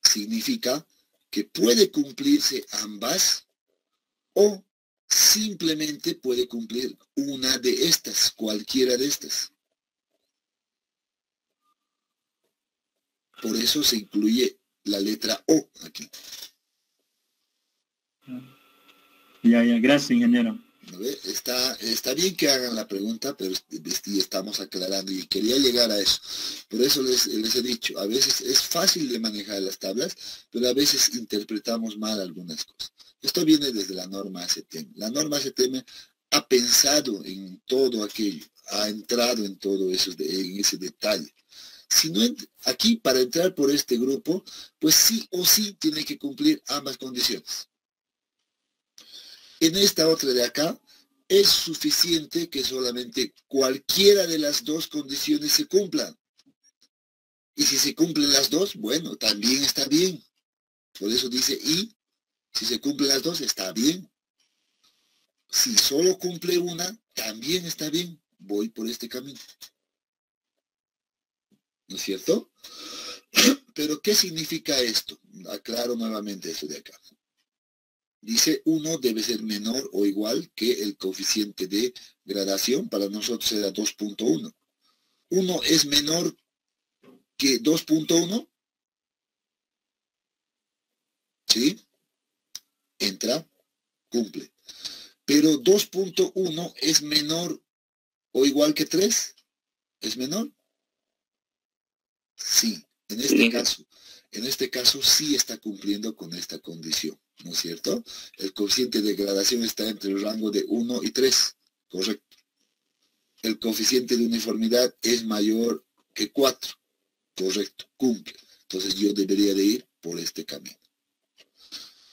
Significa que puede cumplirse ambas o simplemente puede cumplir una de estas, cualquiera de estas. Por eso se incluye la letra O aquí. Ya, gracias, ingeniero. ¿No ve? Está bien que hagan la pregunta, pero estamos aclarando y quería llegar a eso. Por eso les he dicho, a veces es fácil de manejar las tablas, pero a veces interpretamos mal algunas cosas. Esto viene desde la norma ACTM. La norma ACTM ha pensado en todo aquello, ha entrado en todo eso, en ese detalle. Si no, aquí para entrar por este grupo, pues sí o sí tiene que cumplir ambas condiciones. En esta otra de acá, es suficiente que solamente cualquiera de las dos condiciones se cumplan. Y si se cumplen las dos, bueno, también está bien. Por eso dice y, si se cumplen las dos, está bien. Si solo cumple una, también está bien. Voy por este camino. ¿No es cierto? Pero, ¿qué significa esto? Aclaro nuevamente eso de acá. Dice 1 debe ser menor o igual que el coeficiente de gradación. Para nosotros era 2.1. 1 es menor que 2.1. ¿Sí? Entra, cumple. Pero 2.1 es menor o igual que 3. ¿Es menor? Sí. En este caso sí está cumpliendo con esta condición. ¿No es cierto? El coeficiente de gradación está entre el rango de 1 y 3. Correcto. El coeficiente de uniformidad es mayor que 4. Correcto. Cumple. Entonces yo debería de ir por este camino.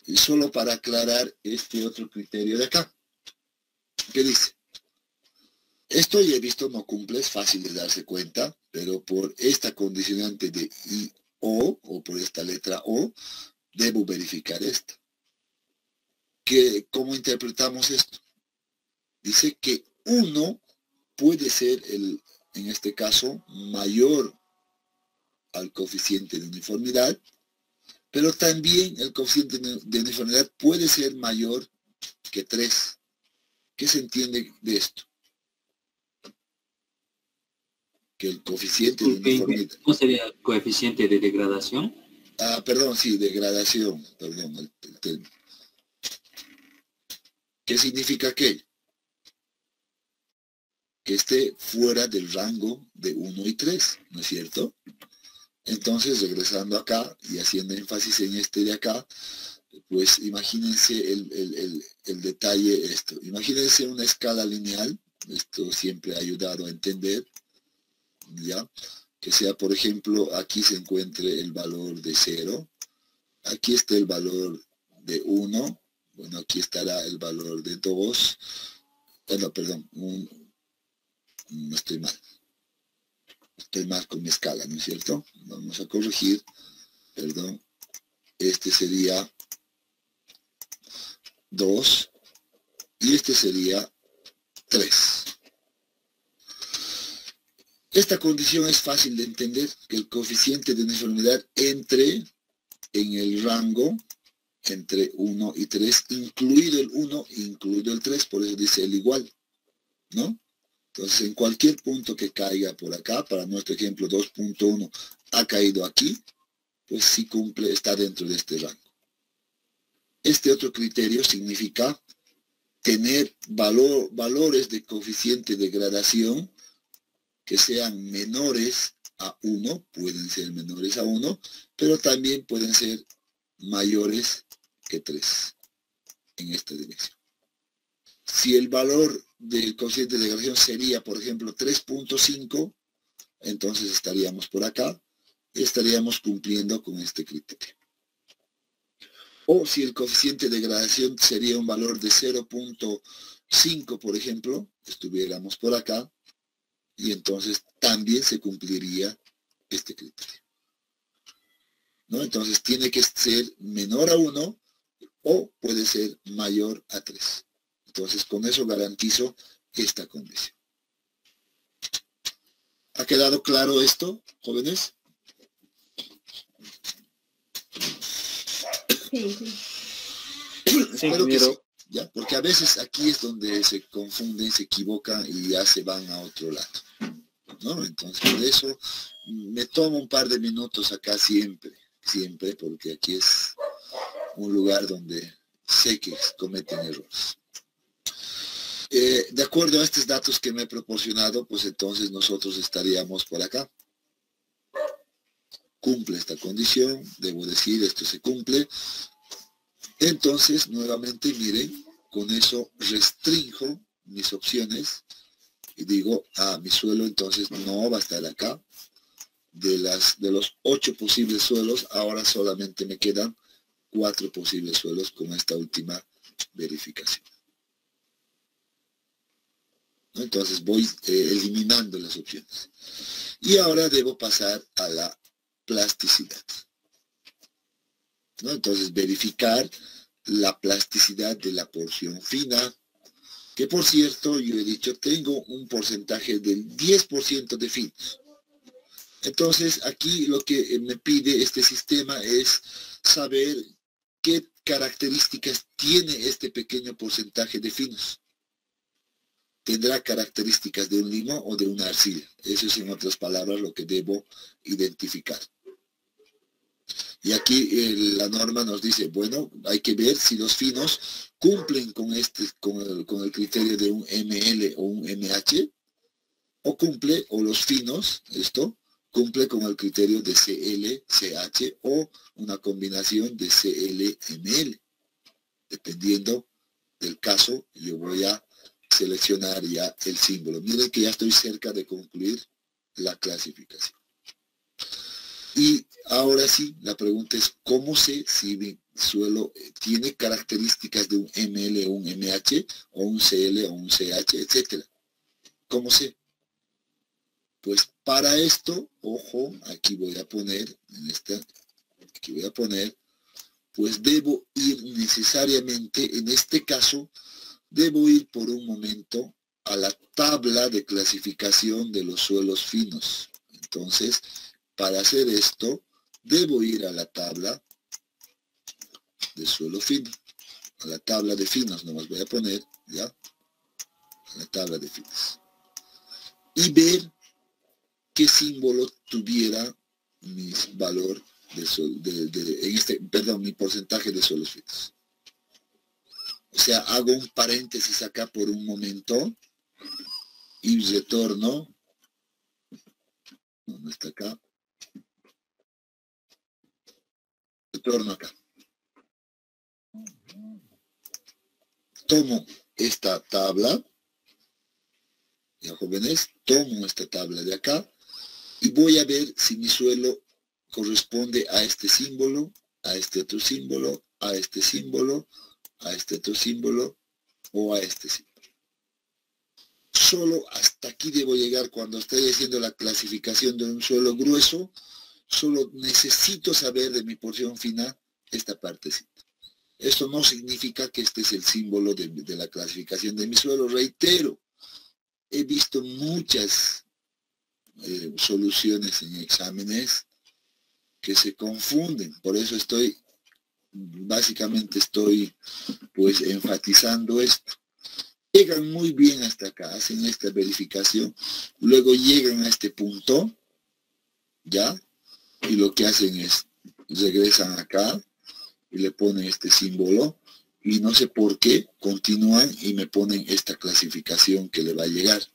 Y solo para aclarar este otro criterio de acá. ¿Qué dice? Esto ya he visto no cumple, es fácil de darse cuenta, pero por esta condicionante de I, o por esta letra O, debo verificar esto. ¿Cómo interpretamos esto? Dice que 1 puede ser, en este caso, mayor al coeficiente de uniformidad, pero también el coeficiente de uniformidad puede ser mayor que 3. ¿Qué se entiende de esto? Que el coeficiente de uniformidad... ¿Cómo sería el coeficiente de degradación? Perdón, sí, degradación, perdón, el término. ¿Qué significa aquello? Que esté fuera del rango de 1 y 3, ¿no es cierto? Entonces, regresando acá y haciendo énfasis en este de acá, pues imagínense el detalle esto. Imagínense una escala lineal, esto siempre ha ayudado a entender, ¿ya? Que sea, por ejemplo, aquí se encuentre el valor de 0, aquí está el valor de 1, bueno, aquí estará el valor de 2, no, perdón, no estoy mal. Estoy mal con mi escala, ¿no es cierto? Vamos a corregir, perdón. Este sería 2 y este sería 3. Esta condición es fácil de entender, que el coeficiente de uniformidad entre en el rango entre 1 y 3, incluido el 1 e incluido el 3, por eso dice el igual, ¿no? Entonces, en cualquier punto que caiga por acá, para nuestro ejemplo 2.1 ha caído aquí, pues sí cumple, está dentro de este rango. Este otro criterio significa tener valores de coeficiente de gradación que sean menores a 1, pueden ser menores a 1, pero también pueden ser mayores que 3 en esta dirección. Si el valor del coeficiente de degradación sería, por ejemplo, 3.5, entonces estaríamos por acá y estaríamos cumpliendo con este criterio. O si el coeficiente de degradación sería un valor de 0.5, por ejemplo, estuviéramos por acá y entonces también se cumpliría este criterio, ¿no? Entonces tiene que ser menor a 1 o puede ser mayor a 3. Entonces, con eso garantizo esta condición. ¿Ha quedado claro esto, jóvenes? Sí, sí. Espero que sí, ingeniero. ¿ya? Porque a veces aquí es donde se confunden, se equivocan y ya se van a otro lado, ¿no? Entonces, por eso me tomo un par de minutos acá siempre, porque aquí es un lugar donde sé que cometen errores. De acuerdo a estos datos que me he proporcionado, pues entonces nosotros estaríamos por acá. Cumple esta condición, debo decir, esto se cumple. Entonces, nuevamente, miren, con eso restrinjo mis opciones y digo, mi suelo entonces no va a estar acá. De los 8 posibles suelos, ahora solamente me quedan 4 posibles suelos con esta última verificación. ¿No? Entonces voy eliminando las opciones. Y ahora debo pasar a la plasticidad, ¿no? Entonces verificar la plasticidad de la porción fina, que por cierto, yo he dicho, tengo un porcentaje del 10% de finos. Entonces aquí lo que me pide este sistema es saber qué características tiene este pequeño porcentaje de finos. Tendrá características de un limo o de una arcilla. Eso es, en otras palabras, lo que debo identificar. Y aquí la norma nos dice, bueno, hay que ver si los finos cumplen con el criterio de un ML o un MH, o cumple, o los finos, cumple con el criterio de CL, CH, o una combinación de CL, ML. Dependiendo del caso, yo voy a seleccionar ya el símbolo. Miren que ya estoy cerca de concluir la clasificación. Y ahora sí, la pregunta es, ¿cómo sé si mi suelo tiene características de un ML o un MH, o un CL o un CH, etcétera? ¿Cómo sé? Pues para esto, ojo, aquí voy a poner, pues debo ir necesariamente, en este caso, debo ir por un momento a la tabla de clasificación de los suelos finos. Entonces, para hacer esto, debo ir a la tabla de suelo fino, a la tabla de finos, nomás voy a poner, ¿ya? A la tabla de finos. Y ver qué símbolo tuviera mi valor mi porcentaje de suelos finos. O sea, hago un paréntesis acá por un momento y retorno. ¿Dónde está acá? Retorno acá. Tomo esta tabla, ya jóvenes, tomo esta tabla de acá y voy a ver si mi suelo corresponde a este símbolo, a este otro símbolo, a este símbolo, a este otro símbolo o a este símbolo. Solo hasta aquí debo llegar cuando estoy haciendo la clasificación de un suelo grueso. Solo necesito saber de mi porción fina esta partecita. Esto no significa que este es el símbolo de la clasificación de mi suelo. Reitero, he visto muchas soluciones en exámenes que se confunden. Por eso básicamente estoy pues enfatizando esto. Llegan muy bien hasta acá, hacen esta verificación, luego llegan a este punto, ¿ya? Y lo que hacen es, regresan acá y le ponen este símbolo, y no sé por qué, continúan y me ponen esta clasificación que le va a llegar.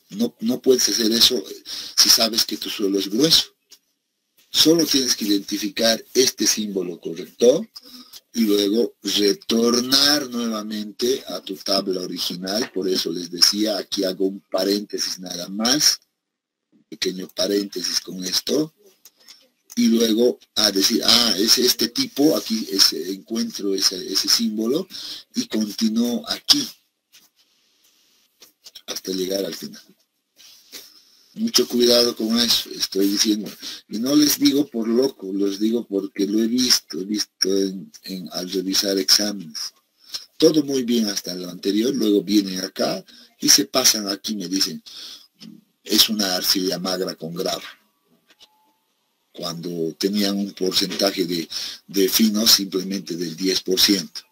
No puedes hacer eso si sabes que tu suelo es grueso. Solo tienes que identificar este símbolo corrector y luego retornar nuevamente a tu tabla original. Por eso les decía, aquí hago un paréntesis nada más, pequeño paréntesis con esto, y luego a decir, es este tipo, aquí encuentro ese símbolo y continúo aquí hasta llegar al final. Mucho cuidado con eso, estoy diciendo. Y no les digo por loco, les digo porque lo he visto al revisar exámenes. Todo muy bien hasta lo anterior, luego vienen acá y se pasan aquí, me dicen, es una arcilla magra con grava. Cuando tenían un porcentaje de finos simplemente del 10%.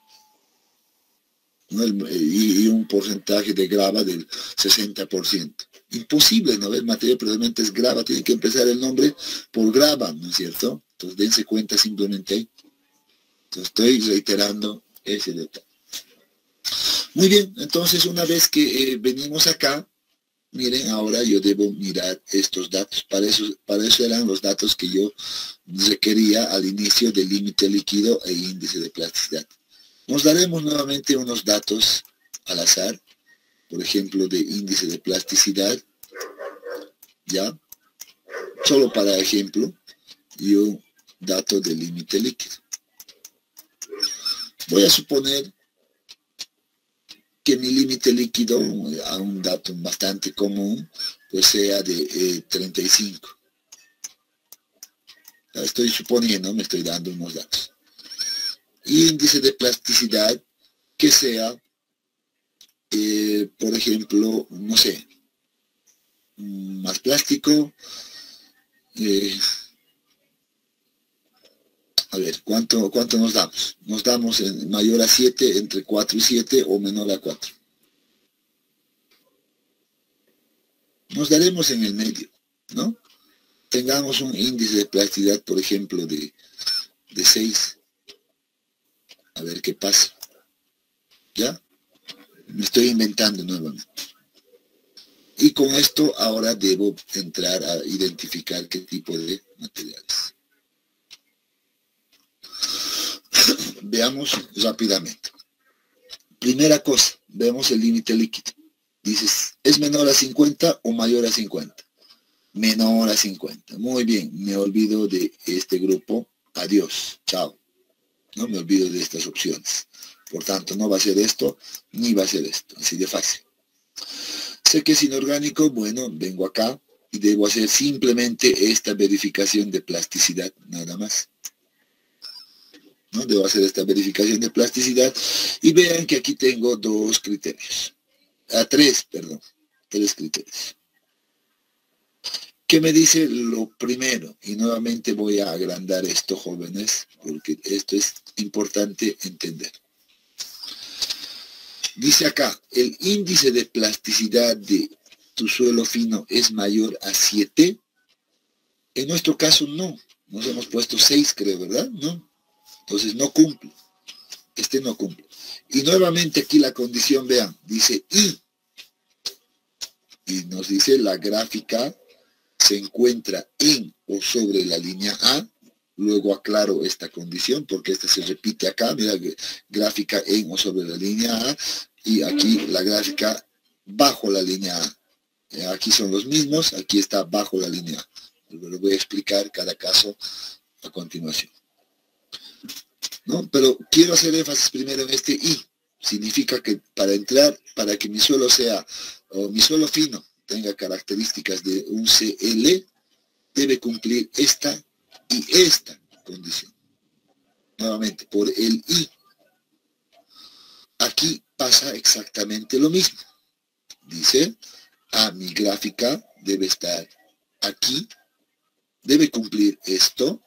¿No? Y un porcentaje de grava del 60%. Imposible, ¿no? El material predominante es grava, tiene que empezar el nombre por grava, ¿no es cierto? Entonces dense cuenta simplemente ahí. Entonces estoy reiterando ese detalle. Muy bien, entonces una vez que venimos acá, miren, ahora yo debo mirar estos datos. Para eso eran los datos que yo requería al inicio del límite líquido e índice de plasticidad. Nos daremos nuevamente unos datos al azar, por ejemplo, de índice de plasticidad, ¿ya? Solo para ejemplo, y un dato de límite líquido. Voy a suponer que mi límite líquido, a un dato bastante común, pues sea de 35. Estoy suponiendo, me estoy dando unos datos. Índice de plasticidad que sea, por ejemplo, no sé, más plástico. A ver, ¿cuánto nos damos? Nos damos en mayor a 7, entre 4 y 7 o menor a 4. Nos daremos en el medio, ¿no? Tengamos un índice de plasticidad, por ejemplo, de 6. A ver qué pasa. ¿Ya? Me estoy inventando nuevamente. Y con esto ahora debo entrar a identificar qué tipo de materiales. Veamos rápidamente. Primera cosa, vemos el límite líquido. Dices, ¿es menor a 50 o mayor a 50? Menor a 50. Muy bien, me olvido de este grupo. Adiós, chao. No me olvido de estas opciones. Por tanto, no va a ser esto, ni va a ser esto. Así de fácil. Sé que es inorgánico, bueno, vengo acá y debo hacer simplemente esta verificación de plasticidad, nada más. ¿No? Debo hacer esta verificación de plasticidad y vean que aquí tengo tres criterios. ¿Qué me dice lo primero? Y nuevamente voy a agrandar esto, jóvenes, porque esto es importante entender. Dice acá, el índice de plasticidad de tu suelo fino es mayor a 7. En nuestro caso no. Nos hemos puesto 6, creo, ¿verdad? No. Entonces no cumple. Este no cumple. Y nuevamente aquí la condición, vean, dice I. Y nos dice la gráfica se encuentra en o sobre la línea A. Luego aclaro esta condición porque esta se repite acá. Mira, gráfica en o sobre la línea A. Y aquí la gráfica bajo la línea A. Aquí son los mismos. Aquí está bajo la línea A. Lo voy a explicar cada caso a continuación. ¿No? Pero quiero hacer énfasis primero en este I. Significa que para que mi suelo sea, o mi suelo fino tenga características de un CL, debe cumplir esta y esta condición. Nuevamente, por el I. Aquí pasa exactamente lo mismo. Dice, mi gráfica debe estar aquí, debe cumplir esto,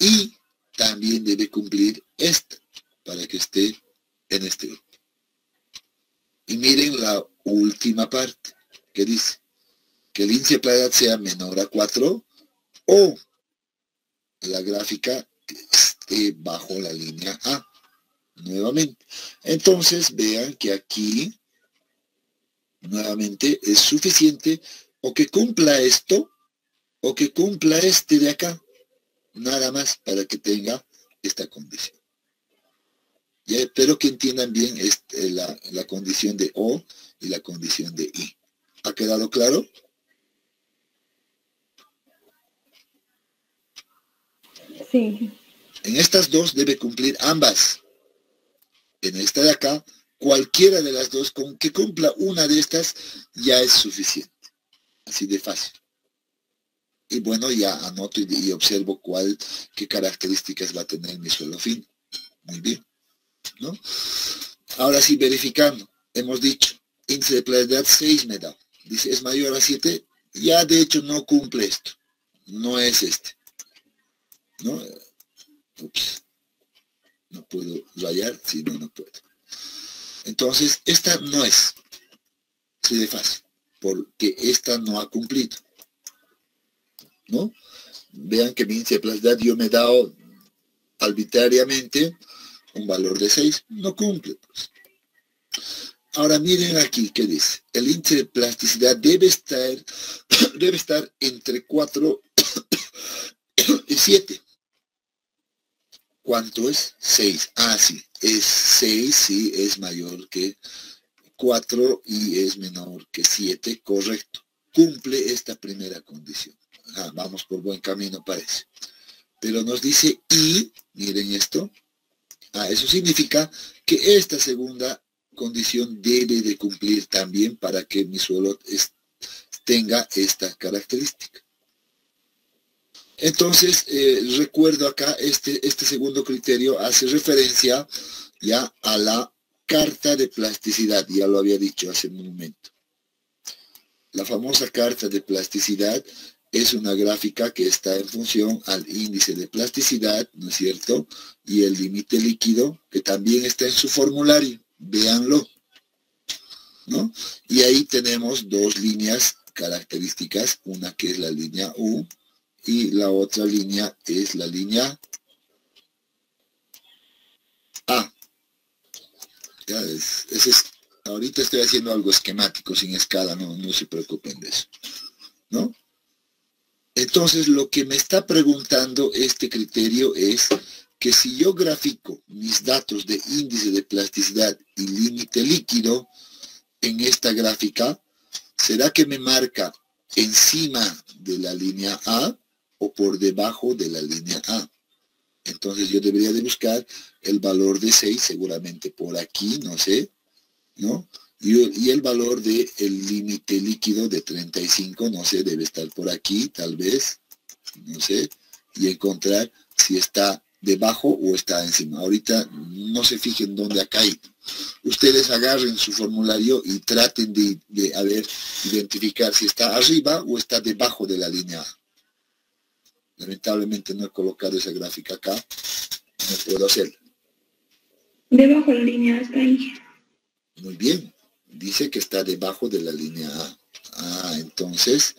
y también debe cumplir esto, para que esté en este grupo. Y miren la última parte, que dice que el índice de plasticidad sea menor a 4 o la gráfica esté bajo la línea A. Nuevamente. Entonces vean que aquí nuevamente es suficiente o que cumpla esto o que cumpla este de acá. Nada más para que tenga esta condición. Ya espero que entiendan bien la condición de O y la condición de I. ¿Ha quedado claro? Sí. En estas dos debe cumplir ambas. En esta de acá, cualquiera de las dos, con que cumpla una de estas, ya es suficiente. así de fácil. Y bueno, ya anoto y observo qué características va a tener mi suelo fino. Muy bien, ¿no? Ahora sí, verificando, hemos dicho, índice de plasticidad 6 me da. Dice, ¿es mayor a 7? Ya de hecho no cumple esto. No es este. ¿No? Ups. No puedo rayar, sí, no puedo. Entonces, esta no es. Así de fácil. Porque esta no ha cumplido. ¿No? Vean que mi índice de plasticidad yo me he dado arbitrariamente un valor de 6. No cumple, pues. Ahora miren aquí, ¿qué dice? El índice de plasticidad debe estar entre 4 y 7. ¿Cuánto es? 6. Ah, sí. Es 6, sí, es mayor que 4 y es menor que 7. Correcto. Cumple esta primera condición. Ah, vamos por buen camino, parece. Pero nos dice y, miren esto. Ah, eso significa que esta segunda condición debe de cumplir también para que mi suelo tenga esta característica. Entonces, recuerdo acá, este segundo criterio hace referencia ya a la carta de plasticidad, ya lo había dicho hace un momento. La famosa carta de plasticidad es una gráfica que está en función al índice de plasticidad, ¿no es cierto? Y el límite líquido, que también está en su formulario, véanlo, ¿no? Y ahí tenemos dos líneas características, una que es la línea U, y la otra línea es la línea A. Ya ahorita estoy haciendo algo esquemático, sin escala, no se preocupen de eso, ¿no? Entonces, lo que me está preguntando este criterio es que si yo grafico mis datos de índice de plasticidad y límite líquido en esta gráfica, ¿será que me marca encima de la línea A o por debajo de la línea A? Entonces yo debería de buscar el valor de 6, seguramente por aquí, no sé, ¿no? Y el valor del límite líquido de 35, no sé, debe estar por aquí, tal vez, no sé, y encontrar si está debajo o está encima. Ahorita no se fijen dónde ha caído. Ustedes agarren su formulario y traten de identificar si está arriba o está debajo de la línea A. Lamentablemente no he colocado esa gráfica acá, no puedo hacerlo. Debajo de la línea está ahí. Muy bien, dice que está debajo de la línea A. Ah, entonces,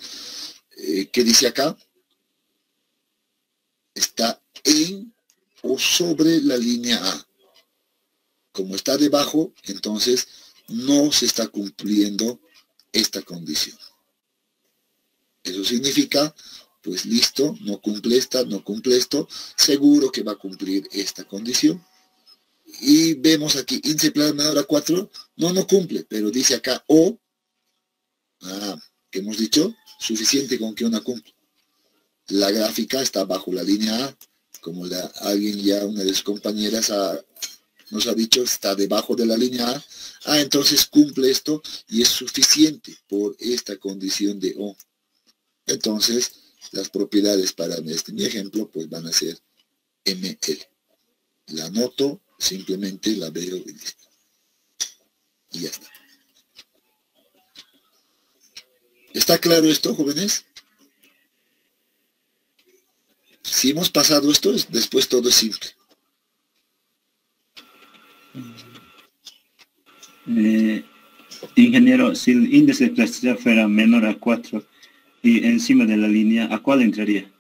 ¿qué dice acá? Está en o sobre la línea A. Como está debajo, entonces no se está cumpliendo esta condición. Eso significa, pues listo, no cumple esta, no cumple esto, seguro que va a cumplir esta condición. Y vemos aquí, índice de plasticidad menor a 4, no cumple, pero dice acá O, que hemos dicho, suficiente con que una cumple. La gráfica está bajo la línea A, como alguien ya, una de sus compañeras nos ha dicho, está debajo de la línea A. Ah, entonces cumple esto y es suficiente por esta condición de O. Entonces, las propiedades para mi ejemplo, pues van a ser ML. La anoto, simplemente la veo y listo. Y ya está. ¿Está claro esto, jóvenes? Si hemos pasado esto, después todo es simple. Ingeniero, si el índice de plasticidad fuera menor a 4 y encima de la línea, ¿a cuál entraría?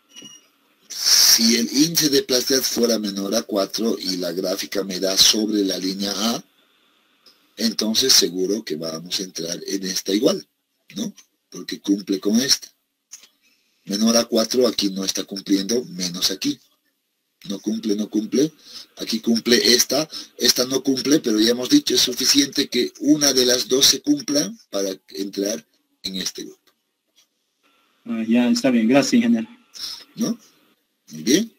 Si el índice de plasticidad fuera menor a 4 y la gráfica me da sobre la línea A, entonces seguro que vamos a entrar en esta igual, ¿no? Porque cumple con esta. Menor a 4, aquí no está cumpliendo, menos aquí. No cumple, no cumple. Aquí cumple esta no cumple, pero ya hemos dicho, es suficiente que una de las dos se cumpla para entrar en este grupo. Ya está bien, gracias, ingeniero. ¿No? Muy bien.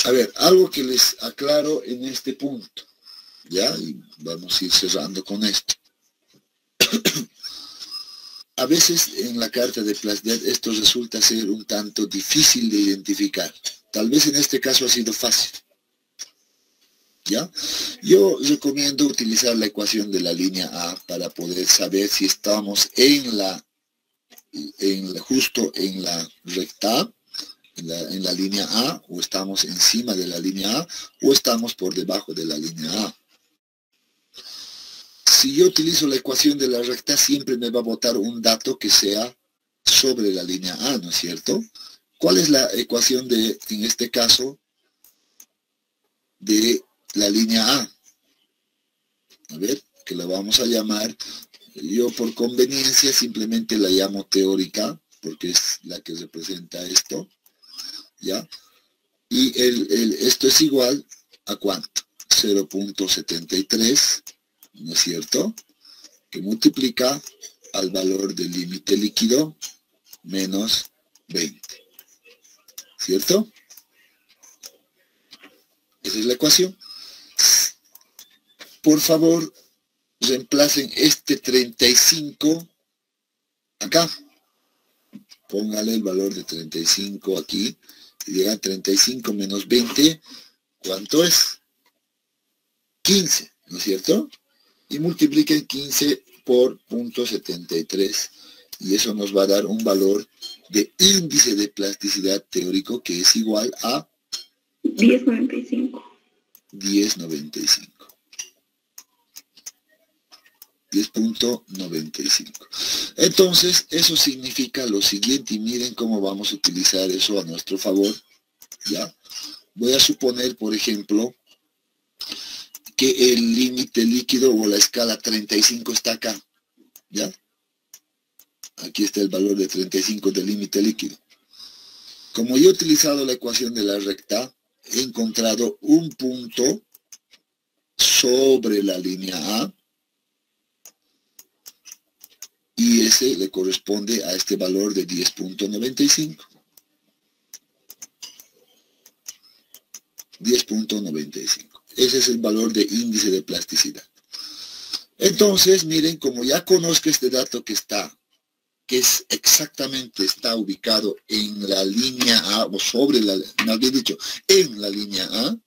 A ver, algo que les aclaro en este punto, ¿ya? Y vamos a ir cerrando con esto. a veces en la carta de Plasdet esto resulta ser un tanto difícil de identificar. Tal vez en este caso ha sido fácil. ¿Ya? Yo recomiendo utilizar la ecuación de la línea A para poder saber si estamos justo en la recta, en la línea A, o estamos encima de la línea A, o estamos por debajo de la línea A. Si yo utilizo la ecuación de la recta, siempre me va a botar un dato que sea sobre la línea A, ¿no es cierto? ¿Cuál es la ecuación en este caso, de la línea A? A ver, que la vamos a llamar, yo por conveniencia simplemente la llamo teórica, porque es la que representa esto, ¿ya? Y esto es igual a ¿cuánto? 0.73, ¿no es cierto? Que multiplica al valor del límite líquido menos 20, ¿cierto? Esa es la ecuación. Por favor, reemplacen este 35 acá. Póngale el valor de 35 aquí. Si llega a 35 menos 20, ¿cuánto es? 15, ¿no es cierto? Y multipliquen 15 por 0.73. Y eso nos va a dar un valor de índice de plasticidad teórico que es igual a 10.95. 10.95. 10.95. Entonces, eso significa lo siguiente, y miren cómo vamos a utilizar eso a nuestro favor, ¿ya? Voy a suponer, por ejemplo, que el límite líquido o la escala 35 está acá, ¿ya? Aquí está el valor de 35 del límite líquido. Como yo he utilizado la ecuación de la recta, he encontrado un punto sobre la línea A, y ese le corresponde a este valor de 10.95. 10.95. Ese es el valor de índice de plasticidad. Entonces, miren, como ya conozco este dato que es exactamente, está ubicado en la línea A, o sobre la, más bien dicho, en la línea A,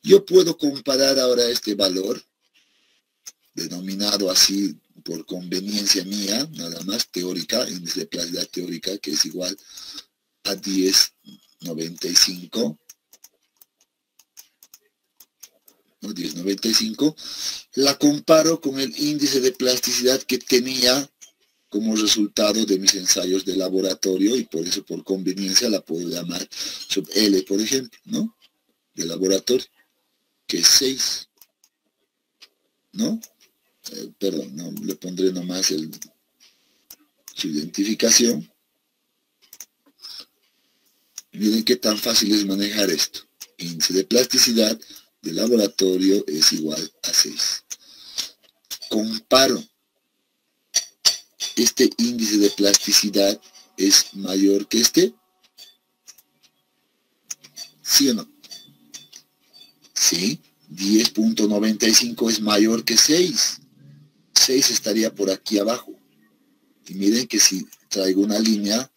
yo puedo comparar ahora este valor, denominado así por conveniencia mía, nada más, teórica, índice de plasticidad teórica, que es igual a 10.95, ¿no? 10.95, la comparo con el índice de plasticidad que tenía como resultado de mis ensayos de laboratorio, y por eso por conveniencia la puedo llamar sub L, por ejemplo, ¿no? De laboratorio, que es 6, ¿no? Perdón, no, le pondré nomás su identificación. Miren qué tan fácil es manejar esto. Índice de plasticidad de laboratorio es igual a 6. Comparo. Este índice de plasticidad es mayor que este. ¿Sí o no? Sí. 10.95 es mayor que 6. 6 estaría por aquí abajo. Y miren que si traigo una línea,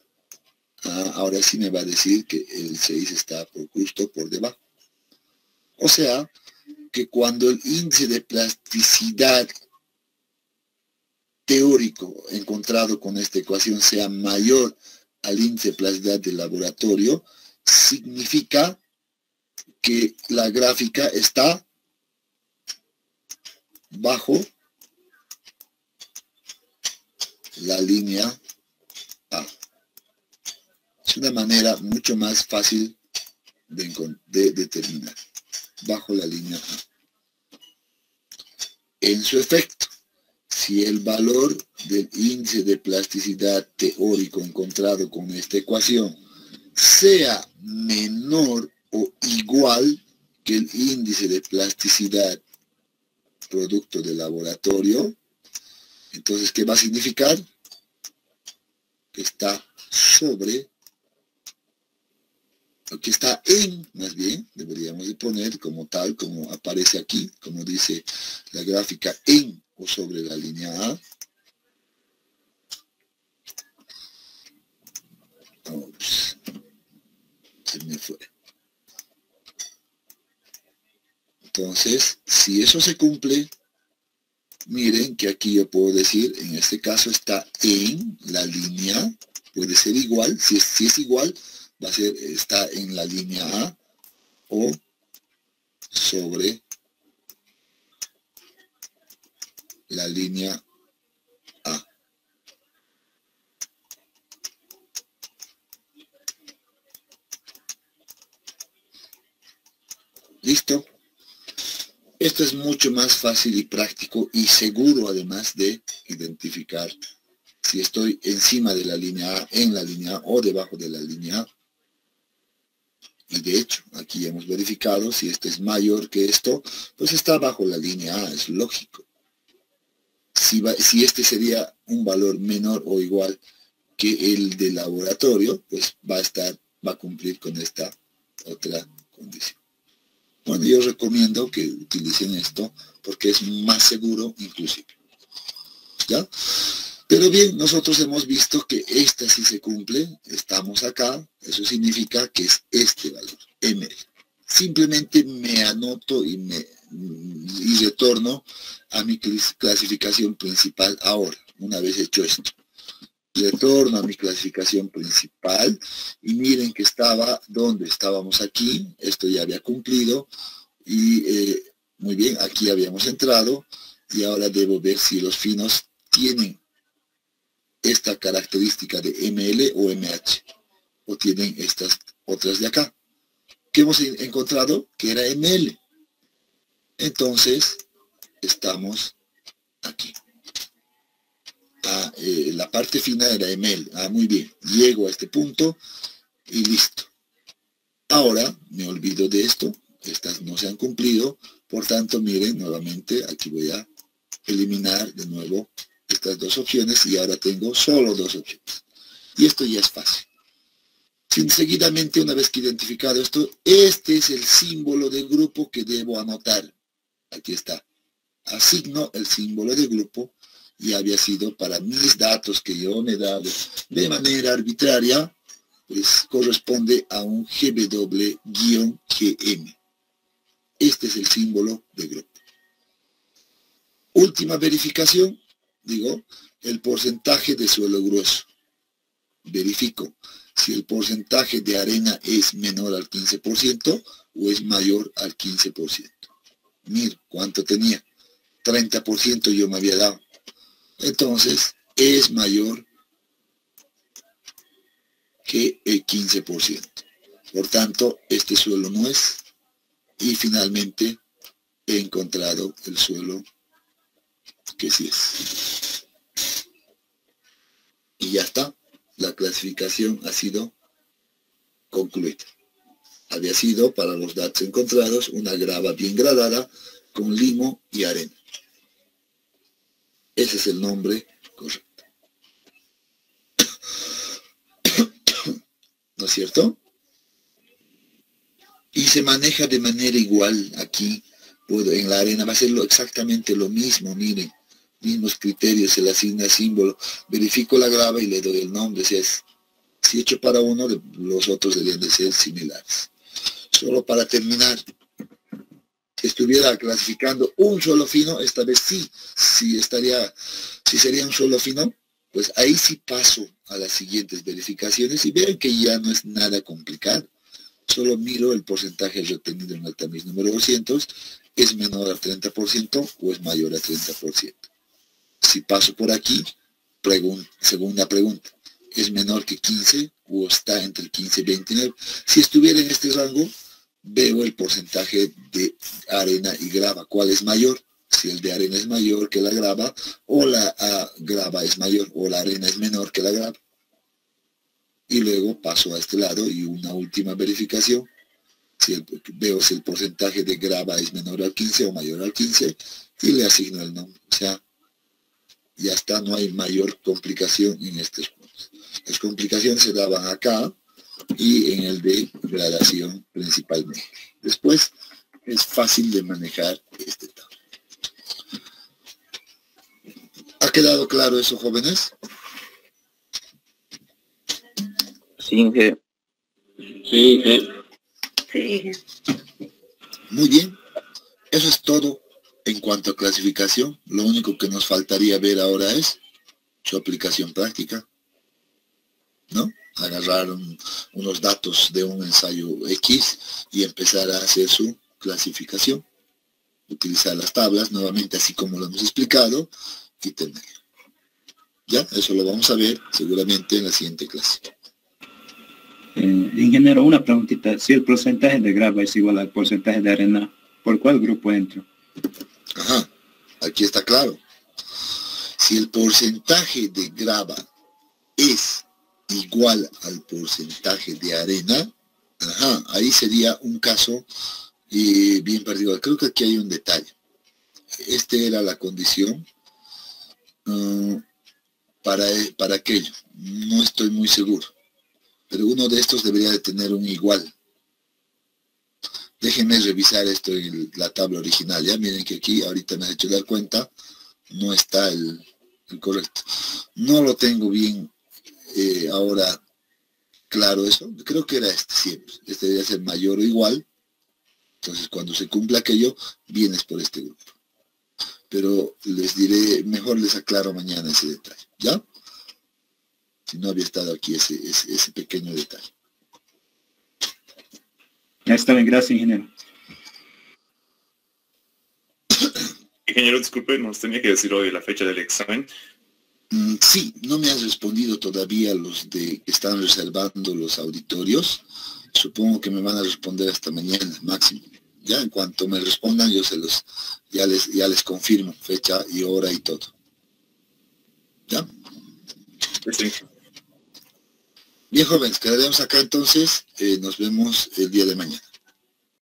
ahora sí me va a decir que el 6 está justo por debajo. O sea, que cuando el índice de plasticidad teórico encontrado con esta ecuación sea mayor al índice de plasticidad del laboratorio, significa que la gráfica está bajo la línea A. Es una manera mucho más fácil de determinar. Bajo la línea A. En su efecto, si el valor del índice de plasticidad teórico encontrado con esta ecuación sea menor o igual que el índice de plasticidad producto del laboratorio, entonces, ¿qué va a significar? Que está sobre, o que está en, más bien, deberíamos de poner como tal, como aparece aquí, como dice la gráfica, en o sobre la línea A. Ups, se me fue. Entonces, si eso se cumple, miren que aquí yo puedo decir, en este caso está en la línea, puede ser igual, si es igual, va a ser, está en la línea A o sobre la línea A. ¿Listo? Esto es mucho más fácil y práctico y seguro además de identificar si estoy encima de la línea A, en la línea A o debajo de la línea A. Y de hecho, aquí hemos verificado si este es mayor que esto, pues está bajo la línea A, es lógico. Si este sería un valor menor o igual que el de laboratorio, pues va a cumplir con esta otra condición. Bueno, yo recomiendo que utilicen esto porque es más seguro inclusive. ¿Ya? Pero bien, nosotros hemos visto que esta sí se cumple, estamos acá, eso significa que es este valor, ML. Simplemente me anoto y retorno a mi clasificación principal ahora, una vez hecho esto. Retorno a mi clasificación principal y miren que estaba donde estábamos aquí, esto ya había cumplido y muy bien, aquí habíamos entrado y ahora debo ver si los finos tienen esta característica de ML o MH o tienen estas otras de acá que hemos encontrado que era ML. Entonces estamos aquí. La parte fina era ML. Muy bien, llego a este punto y listo. Ahora me olvido de esto, estas no se han cumplido, por tanto miren nuevamente, aquí voy a eliminar de nuevo estas dos opciones y ahora tengo solo dos opciones. Y esto ya es fácil. Seguidamente, una vez que he identificado esto, este es el símbolo del grupo que debo anotar. Aquí está. Asigno el símbolo del grupo y había sido para mis datos que yo me he dado de manera arbitraria, pues corresponde a un GW-GM. Este es el símbolo del grupo. Última verificación, digo, el porcentaje de suelo grueso. Verifico si el porcentaje de arena es menor al 15% o es mayor al 15%. Mir, ¿cuánto tenía? 30% yo me había dado. Entonces, es mayor que el 15%. Por tanto, este suelo no es. Y finalmente, he encontrado el suelo que sí es. Y ya está. La clasificación ha sido concluida. Había sido, para los datos encontrados, una grava bien gradada con limo y arena. Ese es el nombre correcto. ¿No es cierto? Y se maneja de manera igual aquí. En la arena va a ser exactamente lo mismo, miren. Mismos criterios, se le asigna símbolo. Verifico la grava y le doy el nombre. Si he hecho para uno, los otros deberían de ser similares. Solo para terminar, si estuviera clasificando un suelo fino, esta vez sí. Si sería un suelo fino, pues ahí sí paso a las siguientes verificaciones y ven que ya no es nada complicado. Solo miro el porcentaje retenido en el tamiz número 200, es menor al 30% o es mayor al 30%. Si paso por aquí, segunda pregunta, ¿es menor que 15 o está entre el 15 y 29? Si estuviera en este rango, veo el porcentaje de arena y grava. ¿Cuál es mayor? Si el de arena es mayor que la grava, o la grava es mayor, o la arena es menor que la grava. Y luego paso a este lado y una última verificación. Veo si el porcentaje de grava es menor al 15 o mayor al 15 y le asigno el nombre. O sea, ya está, no hay mayor complicación en estos puntos. Las complicaciones se daban acá y en el de gradación principalmente. Después es fácil de manejar este tabla. ¿Ha quedado claro eso, jóvenes? Sin G. Sí, Sí. Muy bien. Eso es todo en cuanto a clasificación. Lo único que nos faltaría ver ahora es su aplicación práctica, ¿no? Agarrar unos datos de un ensayo X y empezar a hacer su clasificación. Utilizar las tablas, nuevamente así como lo hemos explicado, y tener. Ya, eso lo vamos a ver seguramente en la siguiente clase. Ingeniero, una preguntita. Si el porcentaje de grava es igual al porcentaje de arena, ¿por cuál grupo entro? Ajá, aquí está claro. Si el porcentaje de grava es igual al porcentaje de arena, ajá, ahí sería un caso bien particular. Creo que aquí hay un detalle. Este era la condición para aquello. No estoy muy seguro. Pero uno de estos debería de tener un igual. Déjenme revisar esto en la tabla original. Ya miren que aquí, ahorita me he hecho dar cuenta, no está el correcto. No lo tengo bien ahora claro eso. Creo que era este siempre. Este debería ser mayor o igual. Entonces cuando se cumpla aquello, vienes por este grupo. Pero les diré, mejor les aclaro mañana ese detalle. ¿Ya? Si no había estado aquí ese pequeño detalle. Ya está bien, gracias, ingeniero. Ingeniero, disculpe, nos tenía que decir hoy la fecha del examen. Sí, no me has respondido todavía los de que están reservando los auditorios. Supongo que me van a responder hasta mañana, máximo. Ya, en cuanto me respondan, yo ya les confirmo fecha y hora y todo. ¿Ya? Sí. Bien, jóvenes, quedaremos acá entonces. Nos vemos el día de mañana.